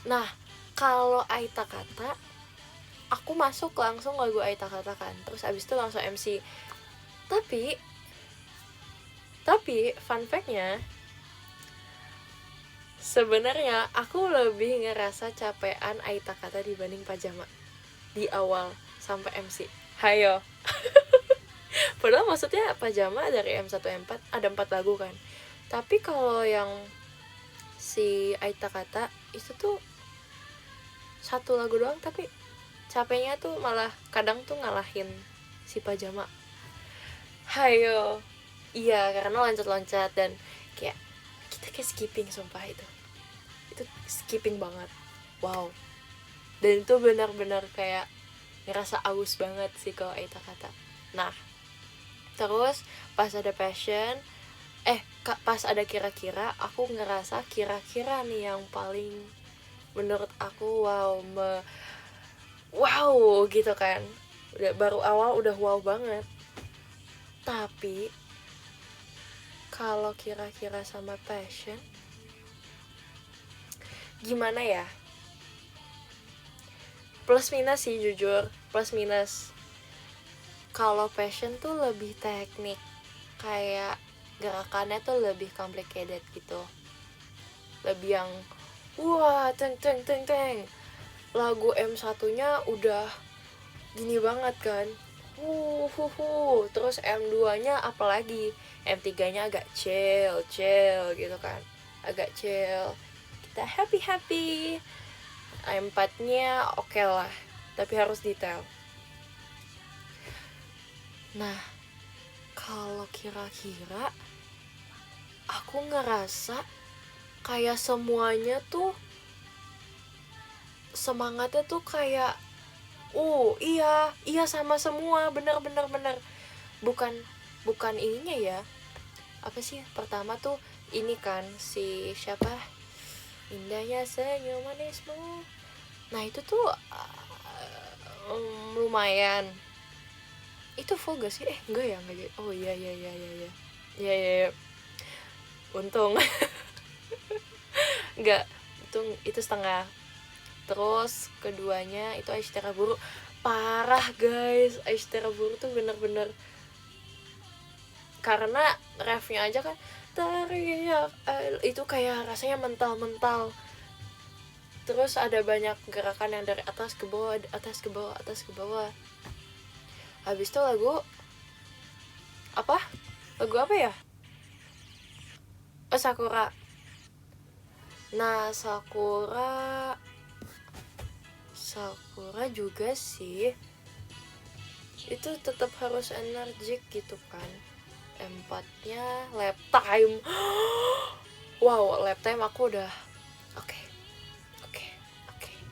nah kalau Aita Kata aku masuk langsung lagu Aita Kata kan, terus abis itu langsung MC. Tapi fun fact-nya, sebenarnya aku lebih ngerasa capean Aita Kata dibanding Pajama di awal sampai MC. Hayo. Padahal maksudnya Pajama dari M1 M4 ada 4 lagu kan. Tapi kalau yang si Aita Kata itu tuh 1 lagu doang, tapi capeknya tuh malah kadang tuh ngalahin si Pajama. Hayo. Iya, karena loncat-loncat dan kayak kita kayak skipping, sumpah itu skipping banget. Wow. Dan itu benar-benar kayak ngerasa aus banget sih kalau Aita Kata. Nah, terus pas ada passion, pas ada kira-kira, aku ngerasa kira-kira nih yang paling menurut aku wow gitu kan. Udah baru awal udah wow banget. Tapi kalau kira-kira sama passion gimana ya? Plus minus sih jujur, plus minus. Kalau passion tuh lebih teknik, kayak gerakannya tuh lebih complicated gitu, lebih yang wah teng. Lagu M1 nya udah gini banget kan, terus M2 nya apalagi, M3 nya agak chill gitu kan, agak chill, kita happy. M4 nya oke lah, tapi harus detail. Nah, kalau kira-kira aku ngerasa kayak semuanya tuh semangatnya tuh kayak iya sama semua, bener. Bukan ininya ya, apa sih, pertama tuh ini kan si siapa, indahnya senyum manismu. Nah itu tuh lumayan. Itu full gak sih? Enggak ya. Oh iya. Ya. Untung. Enggak, itu setengah. Terus keduanya itu Aisyah Buru. Parah guys, Aisyah Buru tuh bener-bener karena refnya aja kan teriak, itu kayak rasanya mental. Terus ada banyak gerakan yang dari atas ke bawah, atas ke bawah, atas ke bawah. Habis itu lagu apa ya, Sakura. Nah Sakura juga sih itu tetap harus energik gitu kan. Empatnya lap time. Wow, lap time aku udah oke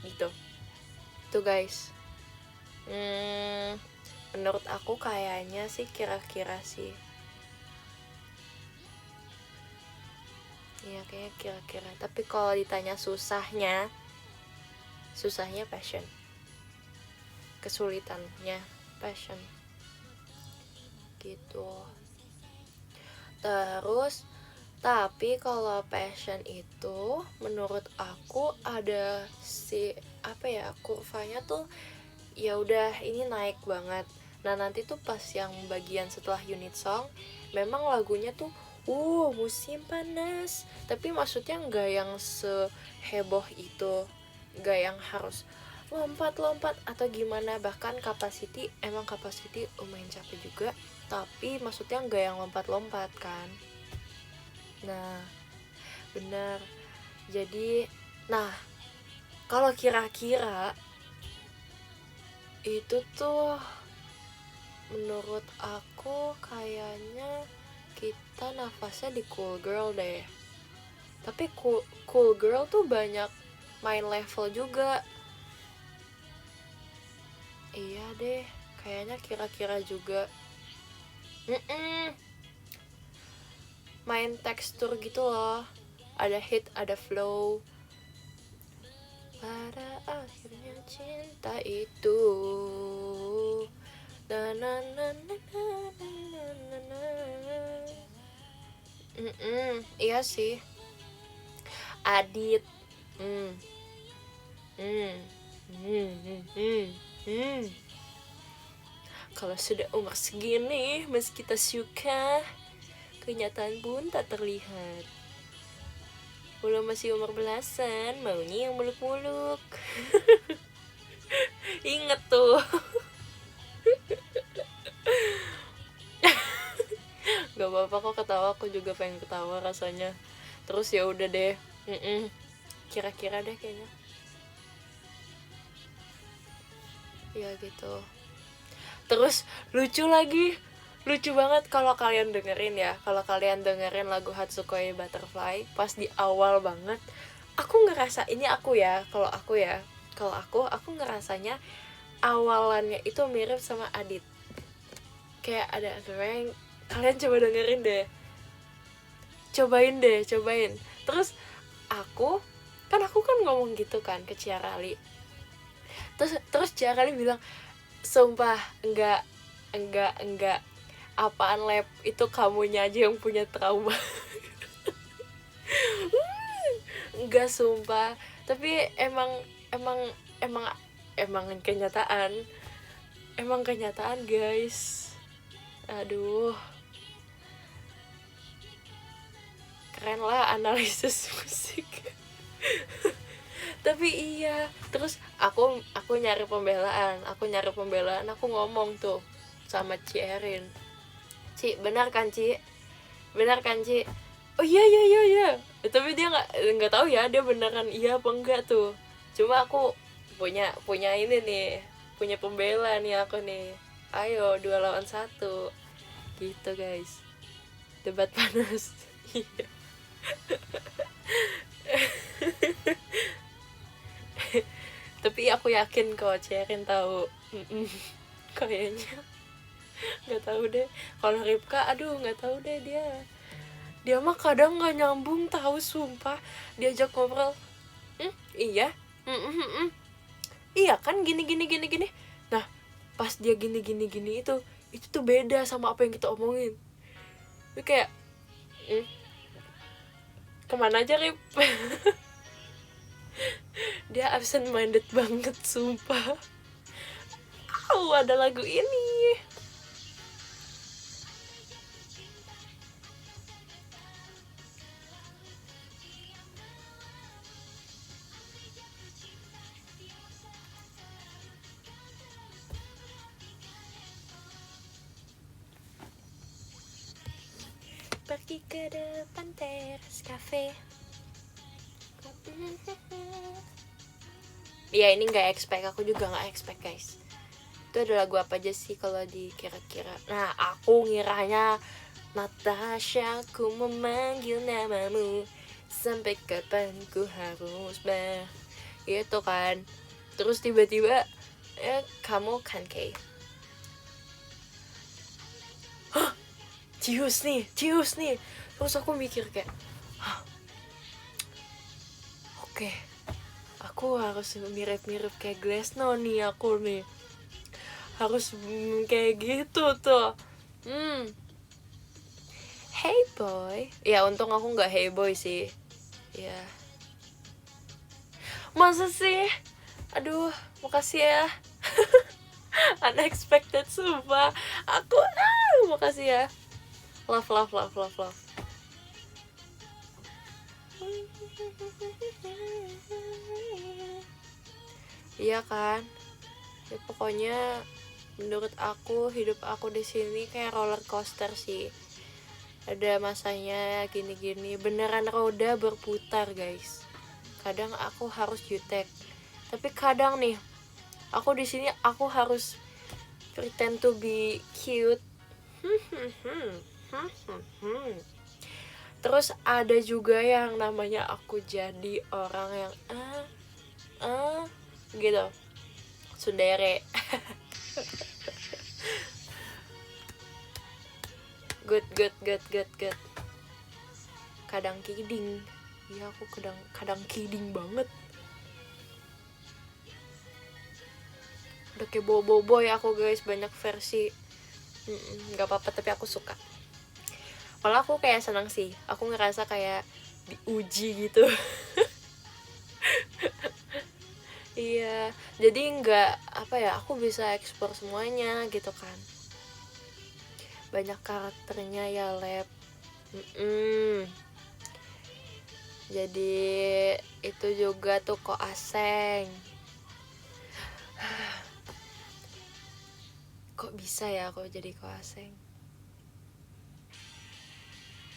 gitu tuh guys. Menurut aku kayaknya sih kira-kira sih ya, kayaknya kira-kira. Tapi kalau ditanya susahnya passion, kesulitannya passion gitu. Terus tapi kalau passion itu menurut aku ada kurvanya tuh ya udah ini naik banget. Nah nanti tuh pas yang bagian setelah unit song memang lagunya tuh musim panas, tapi maksudnya nggak yang seheboh itu, nggak yang harus lompat atau gimana. Bahkan Capacity lumayan capek juga, tapi maksudnya nggak yang lompat kan. Nah bener. Jadi nah kalau kira-kira itu tuh menurut aku kayaknya kita nafasnya di Cool Girl deh. Tapi cool Girl tuh banyak main level juga. Iya deh, kayaknya kira-kira juga main tekstur gitu loh. Ada hit, ada flow. Pada akhirnya cinta itu iya sih. Adit. Kalau sudah umur segini, meski kita suka, kenyataan pun tak terlihat. Walau masih umur belasan, maunya yang muluk-muluk. Ingat tuh. Gak apa-apa kok ketawa, aku juga pengen ketawa rasanya. Terus ya udah deh. Kira-kira deh kayaknya. Ya gitu. Terus lucu banget kalau kalian dengerin ya. Kalau kalian dengerin lagu Hatsukoi Butterfly pas di awal banget, aku ngerasa ini aku ngerasanya awalannya itu mirip sama Adit. Kayak ada yang kalian coba dengerin deh. Cobain. Terus aku kan ngomong gitu kan ke Ciarali. Terus Ciarali bilang, "Sumpah, enggak. Apaan lab, itu kamunya aja yang punya trauma." Enggak, sumpah. Tapi emang kenyataan guys. Aduh, keren lah analisis musik. Tapi iya, terus aku nyari pembelaan, aku ngomong tuh sama Ci Erin. Ci, benar kan Ci? Oh iya. Tapi dia nggak tahu ya dia beneran iya apa enggak tuh. Cuma aku punya ini nih, punya pembela nih aku nih. Ayo 2 lawan 1 gitu guys. Debat panas. Iya. Tapi aku yakin kok Cerin tahu. Kayaknya nggak tahu deh. Kalau Ripka aduh nggak tahu deh, dia mah kadang nggak nyambung tahu, sumpah. Diajak ngobrol iya iya kan gini. Nah pas dia gini itu tuh beda sama apa yang kita omongin. Itu kayak kemana aja Rip. Dia absent minded banget sumpah. Ada lagu ini. pergi ke depan teras cafe. Ya ini nggak expect, aku juga nggak expect guys. Itu ada lagu apa aja sih kalau dikira-kira? Nah aku ngiranya Natasha, ku memanggil namamu, sampai kapan ku harus gitu kan. Terus tiba-tiba kamu kan kayak cius nih. Terus aku mikir kayak oke, aku harus mirip-mirip kayak Glassno nih, aku nih harus kayak gitu tuh. Hey boy, ya untung aku nggak hey boy sih, ya. Masa sih? Aduh, makasih ya. Unexpected sumpah. Aku makasih ya. Love. Iya kan? Ya pokoknya menurut aku hidup aku di sini kayak roller coaster sih. Ada masanya gini-gini, beneran roda berputar guys. Kadang aku harus jutek, tapi kadang nih aku di sini aku harus pretend to be cute. Terus ada juga yang namanya aku jadi orang yang gitu, sundere. good. Kadang kidding. Ya aku kadang kidding banget. Udah kayak boboiboy aku guys, banyak versi. Gak apa-apa, tapi aku suka. Malah aku kayak senang sih, aku ngerasa kayak diuji gitu. Iya, jadi nggak apa ya, aku bisa eksplor semuanya gitu kan. Banyak karakternya ya lab. Jadi itu juga tuh kok aseng. Kok bisa ya aku jadi kok aseng?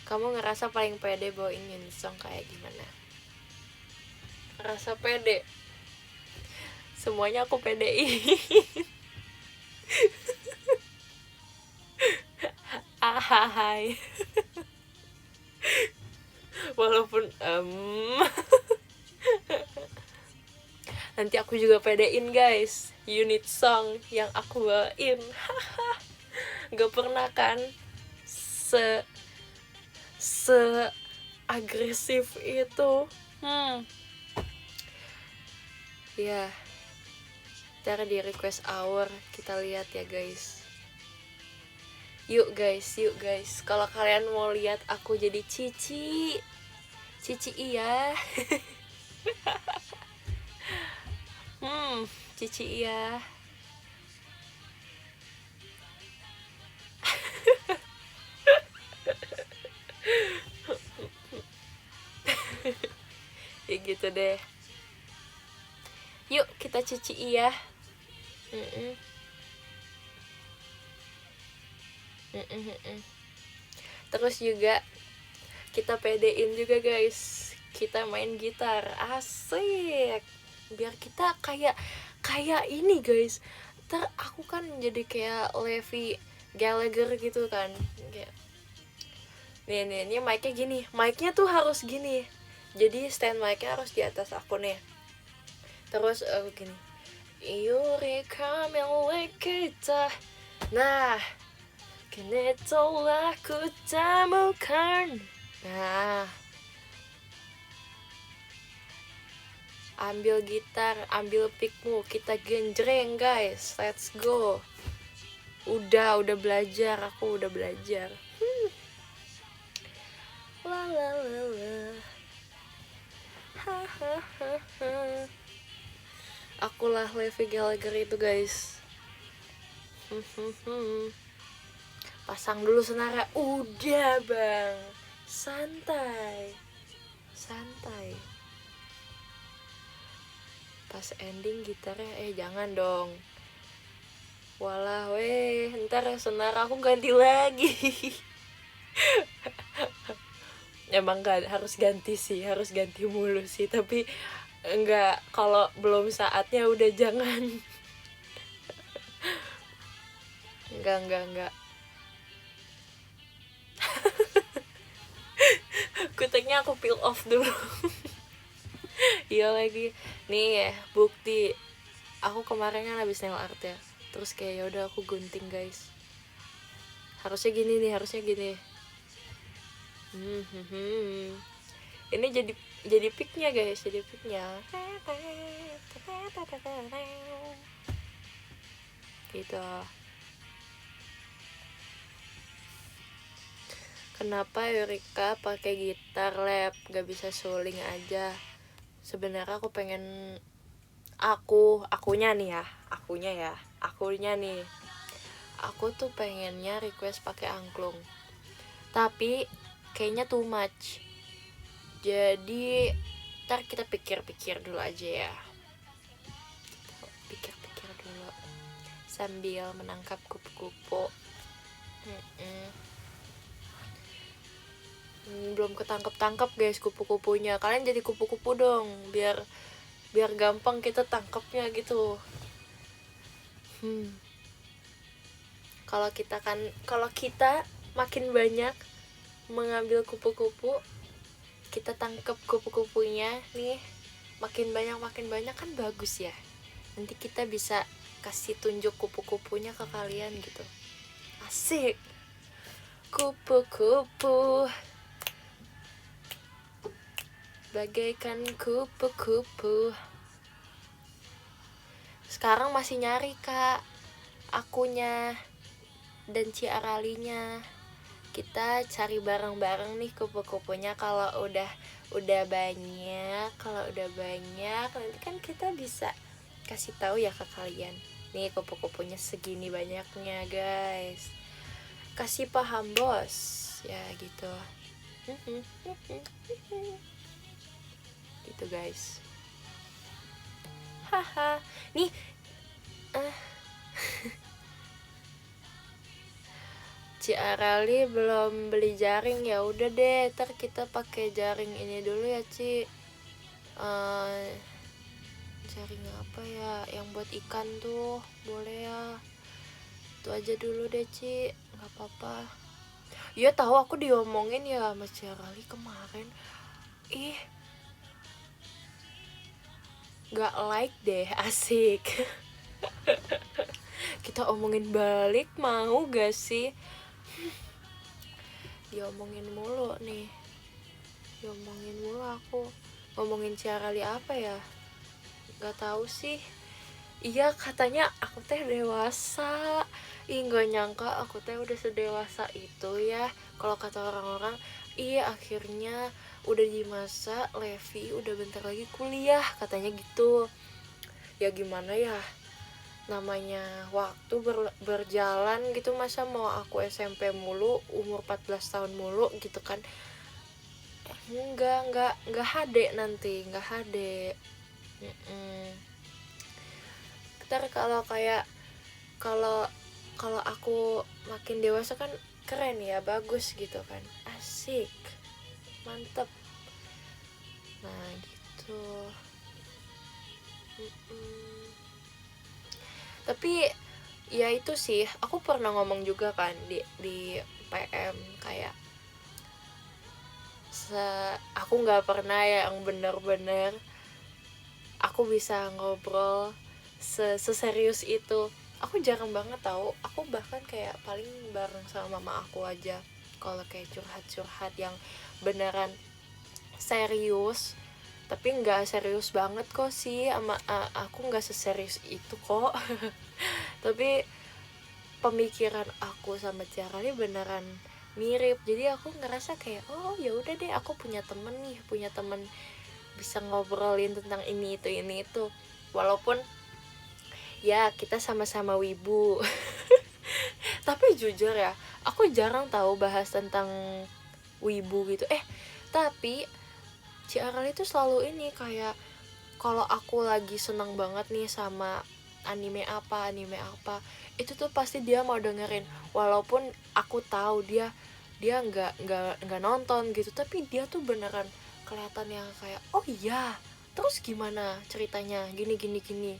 Kamu ngerasa paling pede bawain song kayak gimana? Ngerasa pede? Semuanya aku pedein. Ahai. Walaupun nanti aku juga pedein guys unit song yang aku bawain. Gak pernah kan se agresif itu. Ya, ntar di request hour kita lihat ya guys. Yuk guys, kalau kalian mau lihat aku jadi Cici iya. Cici iya. Ya gitu deh. Yuk kita Cici iya. Terus juga kita pedein juga guys, kita main gitar asik, biar kita kayak ini guys. Ntar aku kan jadi kayak Levi Gallagher gitu kan, kayak nih mic-nya gini, mic-nya tuh harus gini, jadi stand mic-nya harus di atas aku nih. Terus gini, Yuri kamele kita, nah kini telah ku temukan. Nah, ambil gitar, ambil pickmu, kita genjreng guys, let's go. Udah belajar, aku udah belajar. La la la la. Akulah Levi Gallagher itu guys. Pasang dulu senara. Udah bang, santai. Pas ending gitarnya jangan dong. Walah weh, ntar senar aku ganti lagi. emang harus ganti sih, harus ganti mulu sih, tapi enggak, kalau belum saatnya udah jangan. Enggak. Kuteknya aku peel off dulu. Iya lagi. Nih ya, bukti. Aku kemarin kan habis nail art ya. Terus kayak ya udah aku gunting, guys. Harusnya gini nih, harusnya gini. Ini jadi picknya, guys, jadi picknya. Gitu. Kenapa Eureka pakai gitar lab, gak bisa suling aja? Sebenarnya aku pengen akunya nih. Aku tuh pengennya request pakai angklung. Tapi kayaknya too much. Jadi ntar kita pikir-pikir dulu aja ya. Pikir-pikir dulu sambil menangkap kupu-kupu. Belum ketangkep-tangkep, guys, kupu-kupunya. Kalian jadi kupu-kupu dong, biar gampang kita tangkapnya gitu. Kalau kita makin banyak mengambil kupu-kupu, kita tangkap kupu-kupunya nih, makin banyak kan bagus ya. Nanti kita bisa kasih tunjuk kupu-kupunya ke kalian gitu. Asik. Kupu-kupu bagaikan kupu-kupu. Sekarang masih nyari, Kak, akunya dan Ciaralinya. Kita cari bareng-bareng nih kupu-kupunya. Kalau udah banyak, nanti kan kita bisa kasih tahu ya ke kalian. Nih kupu-kupunya segini banyaknya, guys. Kasih paham, bos. Ya gitu. Gitu, guys. Haha. Nih Ciarali belum beli jaring, ya udah deh, ntar kita pakai jaring ini dulu ya, Ci. Jaring apa ya yang buat ikan tuh, boleh ya, itu aja dulu deh, Ci, nggak apa-apa. Iya tahu, aku diomongin ya sama Ciarali kemarin. Nggak like deh, asik. Kita omongin balik, mau gak sih? Diomongin mulu aku. Ngomongin Ciarali apa ya? Gak tahu sih. Iya, katanya aku teh dewasa. Gak nyangka aku teh udah sedewasa itu ya. Kalau kata orang-orang, akhirnya udah di masa Levi udah bentar lagi kuliah, katanya gitu. Ya gimana ya, namanya waktu berjalan gitu. Masa mau aku SMP mulu, umur 14 tahun mulu gitu kan. Enggak HD nanti, enggak HD. Ntar kalau aku makin dewasa kan keren ya, bagus gitu kan, asik, mantep. Nah gitu. Tapi ya itu sih, aku pernah ngomong juga kan di PM kayak aku nggak pernah ya yang bener-bener aku bisa ngobrol seserius itu. Aku jarang banget tahu. Aku bahkan kayak paling bareng sama mama aku aja kalau kayak curhat yang beneran serius. Tapi nggak serius banget kok sih, sama aku nggak seserius itu kok. Tapi pemikiran aku sama Ciarali beneran mirip. Jadi aku ngerasa kayak, oh ya udah deh, aku punya temen bisa ngobrolin tentang ini itu. Walaupun ya kita sama-sama wibu. Tapi jujur ya, aku jarang tahu bahas tentang wibu gitu. Tapi Ciarali tuh selalu ini kayak, kalau aku lagi seneng banget nih sama anime apa, itu tuh pasti dia mau dengerin. Walaupun aku tahu dia dia nggak nonton gitu, tapi dia tuh beneran kelihatan yang kayak oh iya, terus gimana ceritanya, gini gini gini.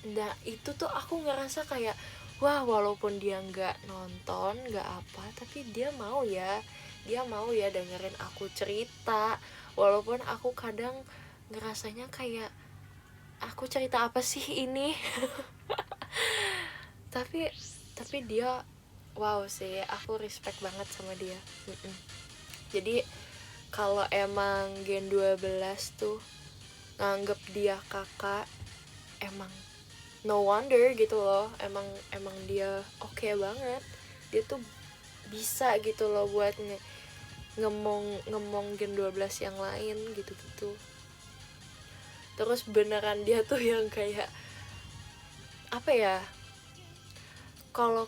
Nah itu tuh aku ngerasa kayak wah, walaupun dia nggak nonton nggak apa, tapi dia mau ya dengerin aku cerita, walaupun aku kadang ngerasanya kayak aku cerita apa sih ini. tapi dia wow sih, aku respect banget sama dia. Jadi kalau emang Gen 12 tuh nganggep dia kakak, emang no wonder gitu loh, emang dia oke banget, dia tuh bisa gitu loh buat ngemong Gen 12 yang lain gitu-gitu. Terus beneran dia tuh yang kayak apa ya, kalau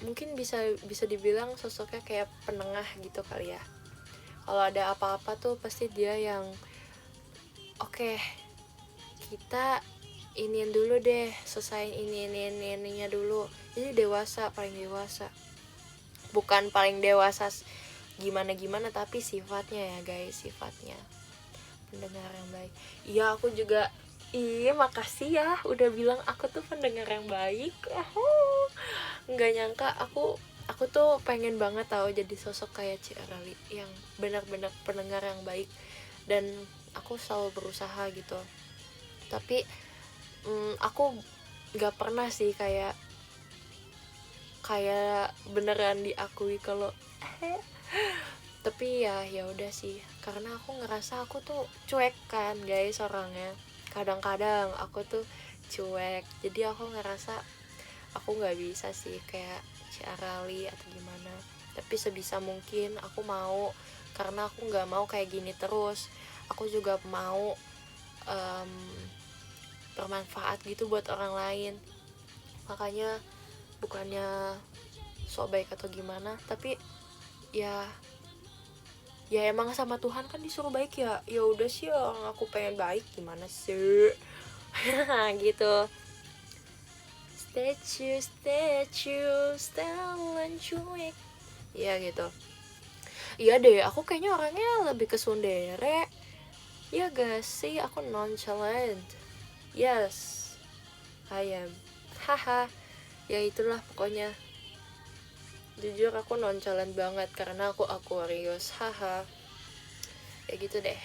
mungkin bisa dibilang sosoknya kayak penengah gitu kali ya. Kalau ada apa-apa tuh pasti dia yang oke, kita iniin dulu deh, selesain ininya dulu. Jadi dewasa, paling dewasa. Bukan paling dewasa gimana tapi sifatnya ya guys, sifatnya pendengar yang baik. Iya, aku juga makasih ya udah bilang aku tuh pendengar yang baik. Nggak nyangka aku tuh pengen banget tahu jadi sosok kayak Ci Arali yang benar-benar pendengar yang baik, dan aku selalu berusaha gitu. Tapi aku nggak pernah sih kayak beneran diakui kalau tapi ya udah sih, karena aku ngerasa aku tuh cuek kan guys orangnya, kadang-kadang aku tuh cuek, jadi aku ngerasa aku nggak bisa sih kayak si Arali atau gimana. Tapi sebisa mungkin aku mau, karena aku nggak mau kayak gini terus. Aku juga mau bermanfaat gitu buat orang lain, makanya bukannya sok baik atau gimana, tapi ya emang sama Tuhan kan disuruh baik ya. Ya udah sih, orang aku pengen baik gimana sih. Gitu. Statue Stellan cuek. Iya gitu. Iya deh, aku kayaknya orangnya lebih ke tsundere. Ya gak sih, aku nonchalant. Yes, I am. Haha. Ya itulah pokoknya. Jujur aku nonchalant banget karena aku Aquarius. Haha. Ya gitu deh.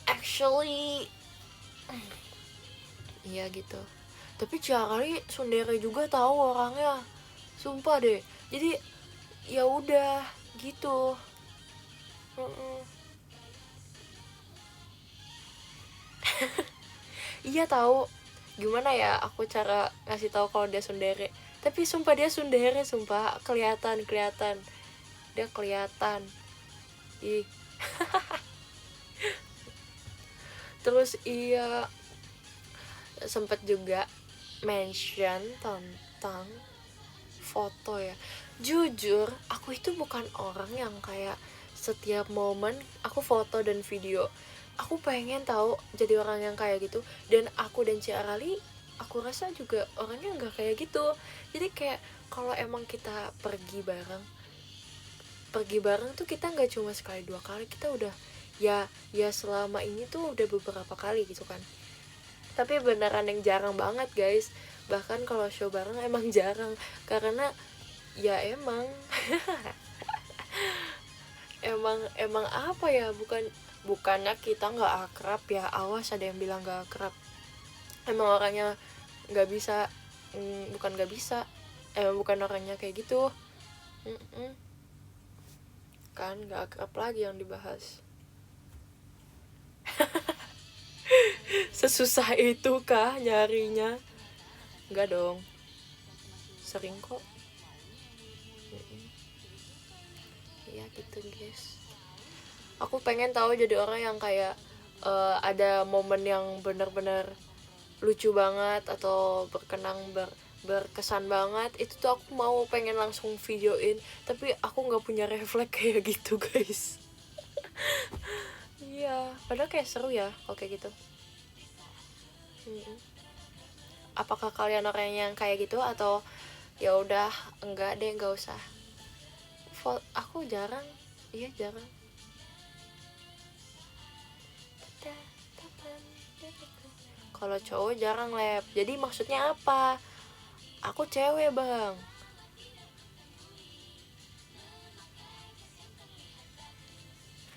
Actually iya gitu. Tapi Ciakari tsundere juga tahu orangnya, sumpah deh. Jadi ya udah gitu. Iya tahu. Gimana ya aku cara ngasih tahu kalau dia tsundere? Tapi sumpah dia tsundere, sumpah kelihatan dia kelihatan. Ih. Terus iya, sempet juga mention tentang foto ya. Jujur aku itu bukan orang yang kayak setiap momen aku foto dan video. Aku pengen tahu jadi orang yang kayak gitu, dan aku dan Ci Arali aku rasa juga orangnya nggak kayak gitu. Jadi kayak kalau emang kita pergi bareng tuh kita nggak cuma sekali dua kali, kita udah ya selama ini tuh udah beberapa kali gitu kan. Tapi beneran yang jarang banget guys, bahkan kalau show bareng emang jarang, karena ya emang apa ya, bukannya kita nggak akrab ya, awas ada yang bilang nggak akrab. Emang orangnya nggak bisa, bukan nggak bisa, bukan orangnya kayak gitu. Kan nggak akrab lagi yang dibahas. Sesusah itu kah nyarinya? Enggak dong, sering kok. Ya gitu guys, aku pengen tahu jadi orang yang kayak ada momen yang benar-benar lucu banget atau berkesan banget, itu tuh aku mau pengen langsung videoin, tapi aku nggak punya refleks kayak gitu guys. Iya, padahal kayak seru ya kalau kayak gitu. Apakah kalian orang yang kayak gitu, atau Ya udah, enggak deh, enggak usah. Aku jarang, iya jarang. Kalau cowok jarang lab. Jadi maksudnya apa? Aku cewek bang.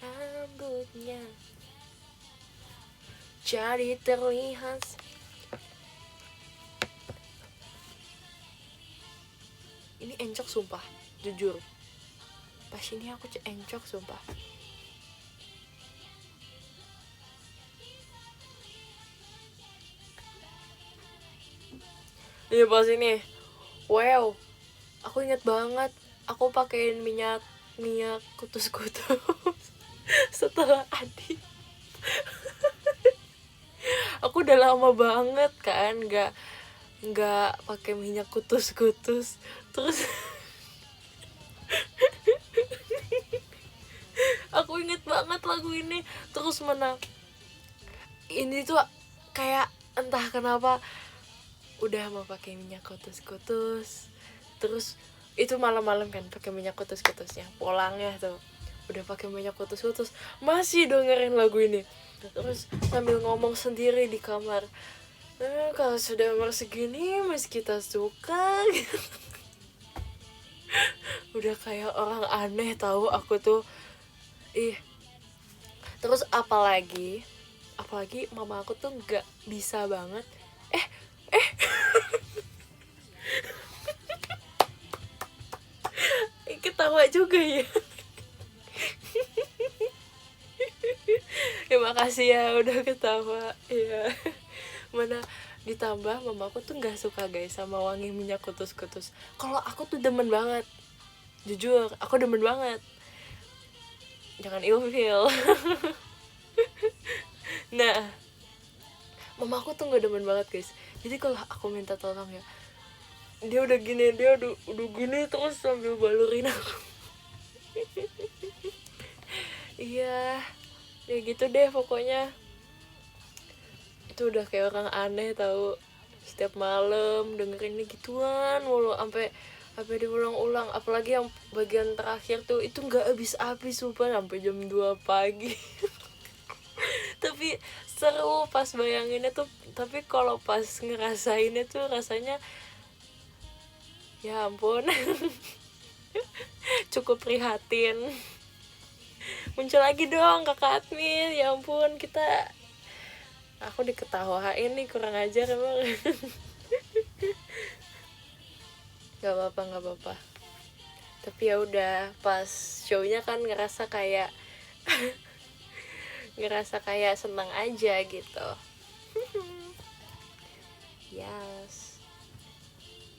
Rambutnya jadi terlihat. Ini encok sumpah, jujur. Pas ini aku encok sumpah. Ini pas ini, wow, aku inget banget. Aku pakein minyak kutus-kutus setelah Adi. Aku udah lama banget kan nggak pakai minyak kutus-kutus. Terus aku inget banget lagu ini. Terus mana ini tuh kayak entah kenapa udah mau pakai minyak kutus-kutus. Terus itu malam-malam kan pakai minyak kutus-kutusnya, pulangnya tuh udah pakai minyak kutus-kutus, masih dengerin lagu ini. Terus sambil ngomong sendiri di kamar, kalau sudah umur segini masih kita suka. Udah kayak orang aneh tahu aku tuh. Terus apalagi mama aku tuh nggak bisa banget ketawa juga ya. Ya makasih ya udah ketawa ya. Mana ditambah mama aku tuh nggak suka guys sama wangi minyak kutus-kutus. Kalau aku tuh demen banget, jujur aku demen banget, jangan ilfeel. Nah mama aku tuh nggak demen banget guys. Jadi kalau aku minta tolong ya, dia udah gini terus sambil balurin aku. Iya ya gitu deh pokoknya. Itu udah kayak orang aneh tahu, setiap malam dengerin ini gituan mulu sampai diulang-ulang. Apalagi yang bagian terakhir tuh itu nggak habis-habis sumpah sampai jam 2 pagi. Tapi seru pas bayanginnya tuh. Tapi kalau pas ngerasainnya tuh rasanya ya ampun. Cukup prihatin. Muncul lagi dong kakak admin, ya ampun kita. Aku diketawain nih, kurang ajar emang. Gak apa-apa. Tapi ya udah pas shownya kan ngerasa kayak senang aja gitu. Yes.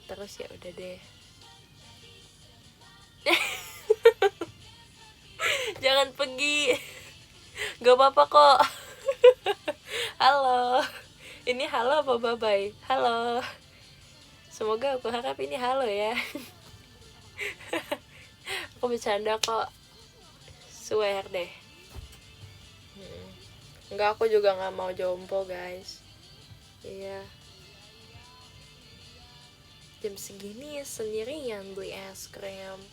Terus ya udah deh. Jangan pergi. Gak apa-apa kok. Halo. Ini halo apa bye-bye? Halo. Semoga aku harap ini halo ya. Aku bercanda kok. Swear deh. Enggak, aku juga gak mau jompo guys. Iya. Jam segini sendirian beli es krim.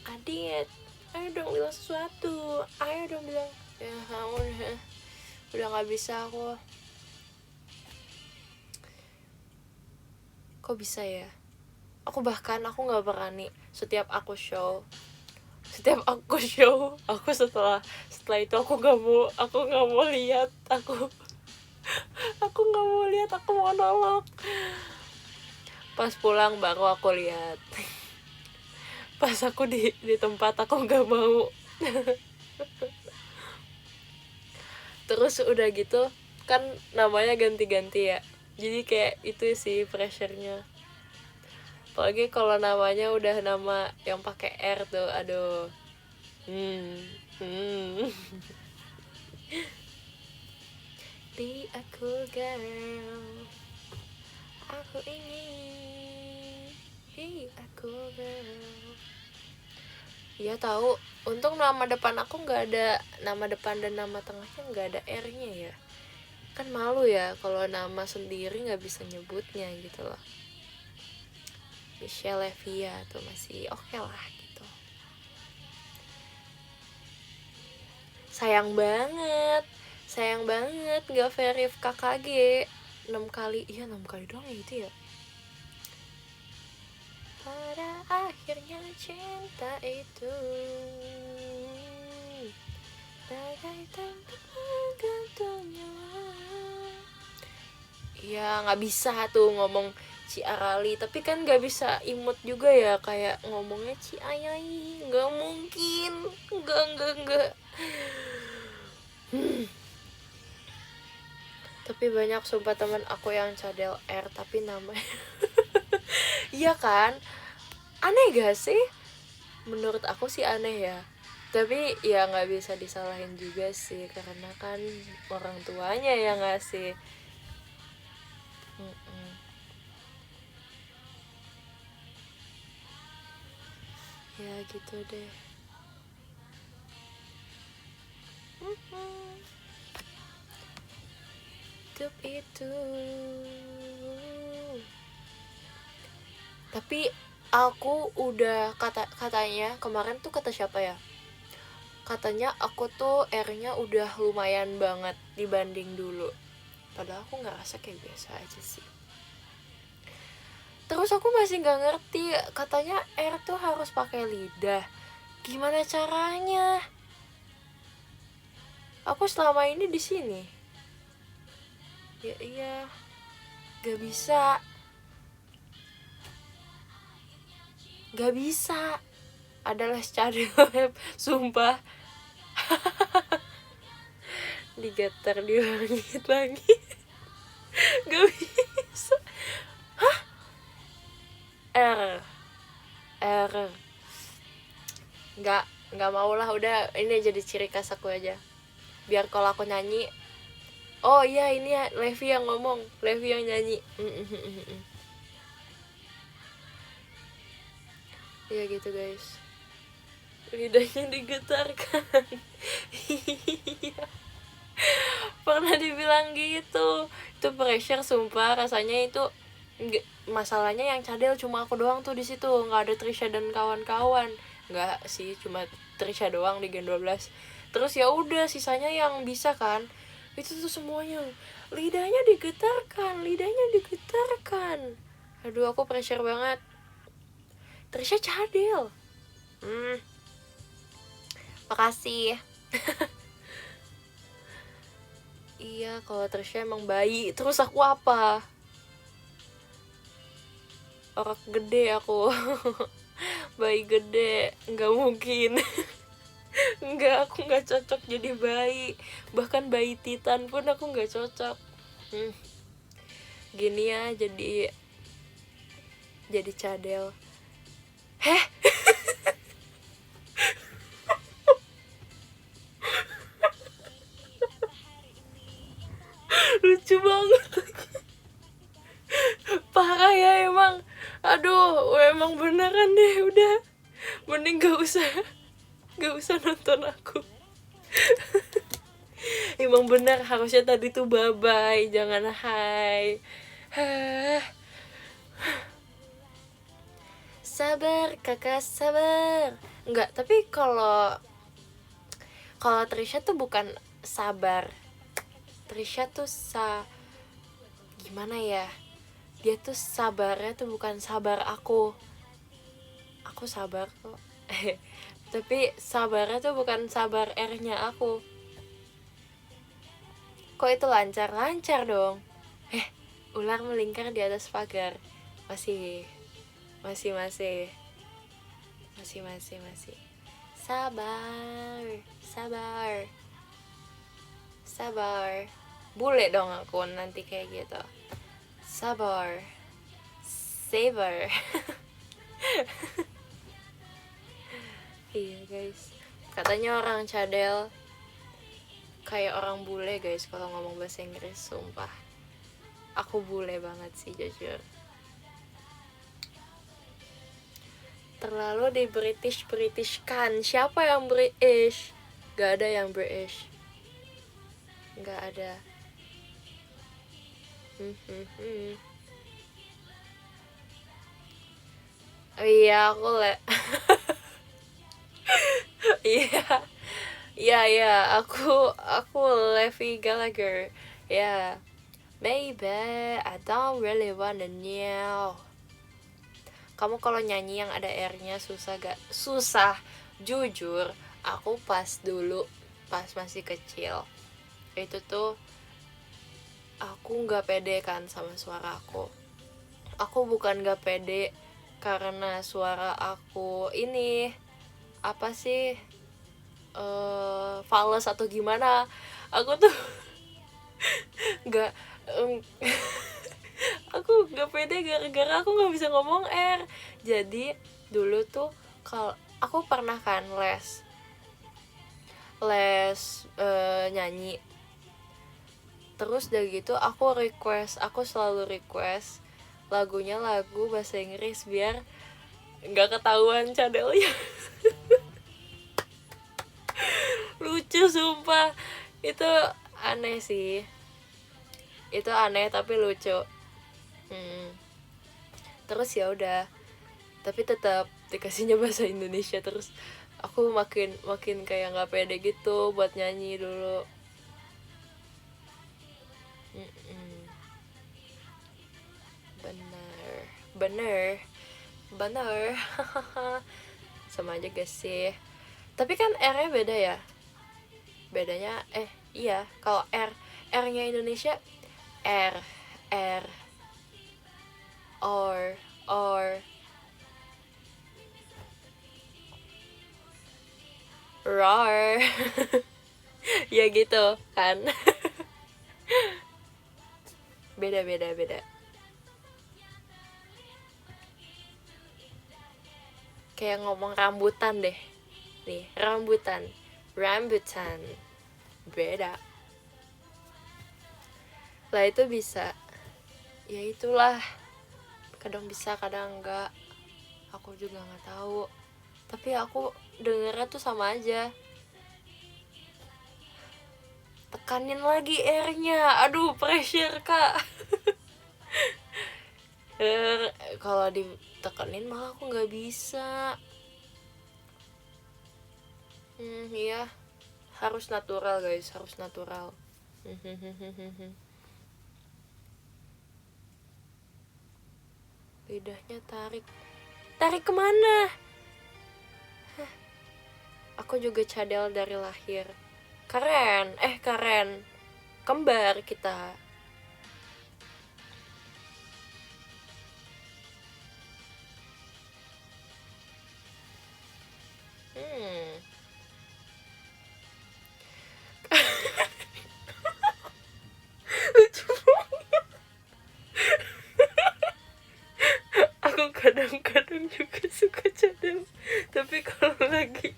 Adit, ayo dong bilang sesuatu. Ayo dong bilang. Ya udah gak bisa aku. Kok bisa ya? Aku gak berani. Setiap aku show, aku setelah itu aku gak mau lihat. Aku gak mau lihat, aku mau nolak. Pas pulang baru aku lihat. Pas aku di tempat aku gak mau. Terus udah gitu kan namanya ganti-ganti ya, jadi kayak itu sih pressure-nya. Apalagi kalau namanya udah nama yang pakai R tuh, aduh. Be a cool girl, aku ingin be a cool girl. Ya tahu, untung nama depan aku nggak ada, nama depan dan nama tengahnya nggak ada R-nya ya. Kan malu ya kalau nama sendiri nggak bisa nyebutnya gitu loh. Michelle Levia tuh masih oke lah gitu. Sayang banget nggak verif KKG 6 kali. Iya 6 kali doang ya itu ya. Pada akhirnya cinta itu bagai tempat gantungnya. Ya nggak bisa tuh ngomong Ci Arali, tapi kan nggak bisa imut juga ya, kayak ngomongnya Ci Ayai, nggak mungkin, nggak. Tapi banyak sumpah teman aku yang cadel R tapi namanya iya kan, aneh gak sih? Menurut aku sih aneh ya, tapi ya nggak bisa disalahin juga sih karena kan orang tuanya yang ngasih. Ya gitu deh. Hidup itu. Tapi aku udah katanya kemarin tuh, kata siapa ya, katanya aku tuh R-nya udah lumayan banget dibanding dulu. Padahal aku ngerasa kayak biasa aja sih. Terus aku masih nggak ngerti, katanya R tuh harus pakai lidah. Gimana caranya? Aku selama ini di sini. Ya iya, nggak bisa. Gak bisa. Adalah cadel web, sumpah. Digetar di langit. Gak bisa. Hah? R. Nggak mau lah, udah ini jadi ciri khas aku aja. Biar kalau aku nyanyi, oh iya ini ya Levi yang ngomong, Levi yang nyanyi. Iya gitu guys, lidahnya digetarkan. Iya, pernah dibilang gitu. Itu pressure sumpah, rasanya itu. Masalahnya yang cadel cuma aku doang tuh di situ, nggak ada Trisha dan kawan-kawan. Nggak sih, cuma Trisha doang di Gen 12. Terus ya udah sisanya yang bisa kan, itu tuh semuanya lidahnya digetarkan. Aduh aku pressure banget. Trisha cadel. Makasih. Iya, kalau Trisha emang bayi, terus aku apa? Orang gede aku. Bayi gede, nggak mungkin. Aku nggak cocok jadi bayi. Bahkan bayi Titan pun aku nggak cocok. Gini ya, jadi cadel. Heh. Lucu banget. Parah ya emang. Aduh, emang beneran deh, udah. Mending gak usah nonton aku. Emang bener, harusnya tadi tuh bye-bye, jangan hai. Sabar kakak, sabar. Enggak, tapi kalau Trisha tuh bukan sabar. Trisha tuh gimana ya, dia tuh sabarnya tuh bukan sabar aku sabar kok. Tapi sabarnya tuh bukan sabar R-nya aku. Kok itu lancar dong. Ular melingkar di atas pagar. Masih. Sabar. Bule dong aku nanti kayak gitu. Sabar. Iya guys, katanya orang cadel kayak orang bule guys kalau ngomong bahasa Inggris, sumpah. Aku bule banget sih jujur. Terlalu di British kan. Siapa yang British? Gak ada yang British. Gak ada. Oh iya, iya, iya, aku Levi Gallagher. Ya, baby, I don't really wanna know. Kamu kalau nyanyi yang ada R-nya susah gak? Susah. Jujur, aku pas masih kecil, itu tuh aku nggak pede kan sama suara aku. Aku bukan nggak pede karena suara aku ini apa sih, fals atau gimana. Aku tuh nggak em, aku nggak pede gara-gara aku nggak bisa ngomong R. Jadi dulu tuh kalau aku pernah kan nyanyi. Terus dari gitu aku selalu request lagunya lagu bahasa Inggris biar nggak ketahuan cadelnya. Lucu sumpah, itu aneh sih, itu aneh tapi lucu. hmm. Terus ya udah, tapi tetap dikasihnya bahasa Indonesia. Terus aku makin makin kayak nggak pede gitu buat nyanyi dulu. Mm-mm. bener bener sama aja gak sih? Tapi kan R-nya beda ya. Bedanya iya, kalau R-nya Indonesia R R or roar. Ya gitu kan. Beda. Kayak ngomong rambutan deh. Nih, rambutan beda lah. Itu bisa, ya itulah, kadang bisa kadang enggak, aku juga nggak tahu. Tapi aku dengernya tuh sama aja. Tekanin lagi R-nya, aduh pressure kak. Kalau ditekanin malah aku nggak bisa. Iya, harus natural guys, harus natural. Lidahnya tarik kemana? Aku juga cadel dari lahir. Karen, kembar kita. Lucu. Aku kadang-kadang juga suka cadel, tapi kalau lagi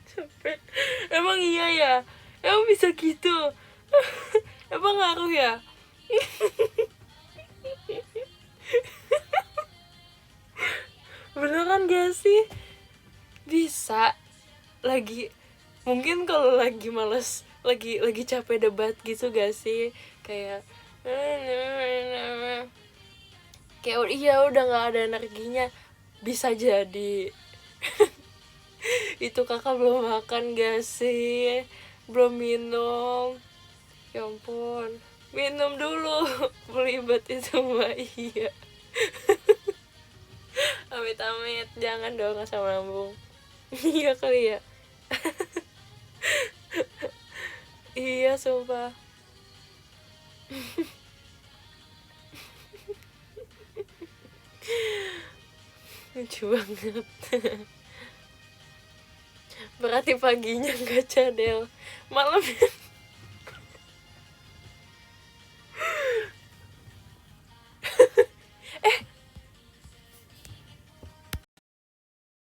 capek. Emang iya ya? Emang bisa gitu? Emang ngaruh ya? Beneran gak sih? Bisa. Mungkin kalau lagi males, lagi capek debat gitu gak sih? Kayak iya udah nggak ada energinya, bisa jadi. Itu kakak belum makan gak sih? Belum minum. Ya ampun, minum dulu. Belibet itu mbak. Iya. Amit-amit, jangan dong asam lambung. Iya kali ya. Iya sumpah. Lucu banget. Berarti paginya nggak cadel, malamnya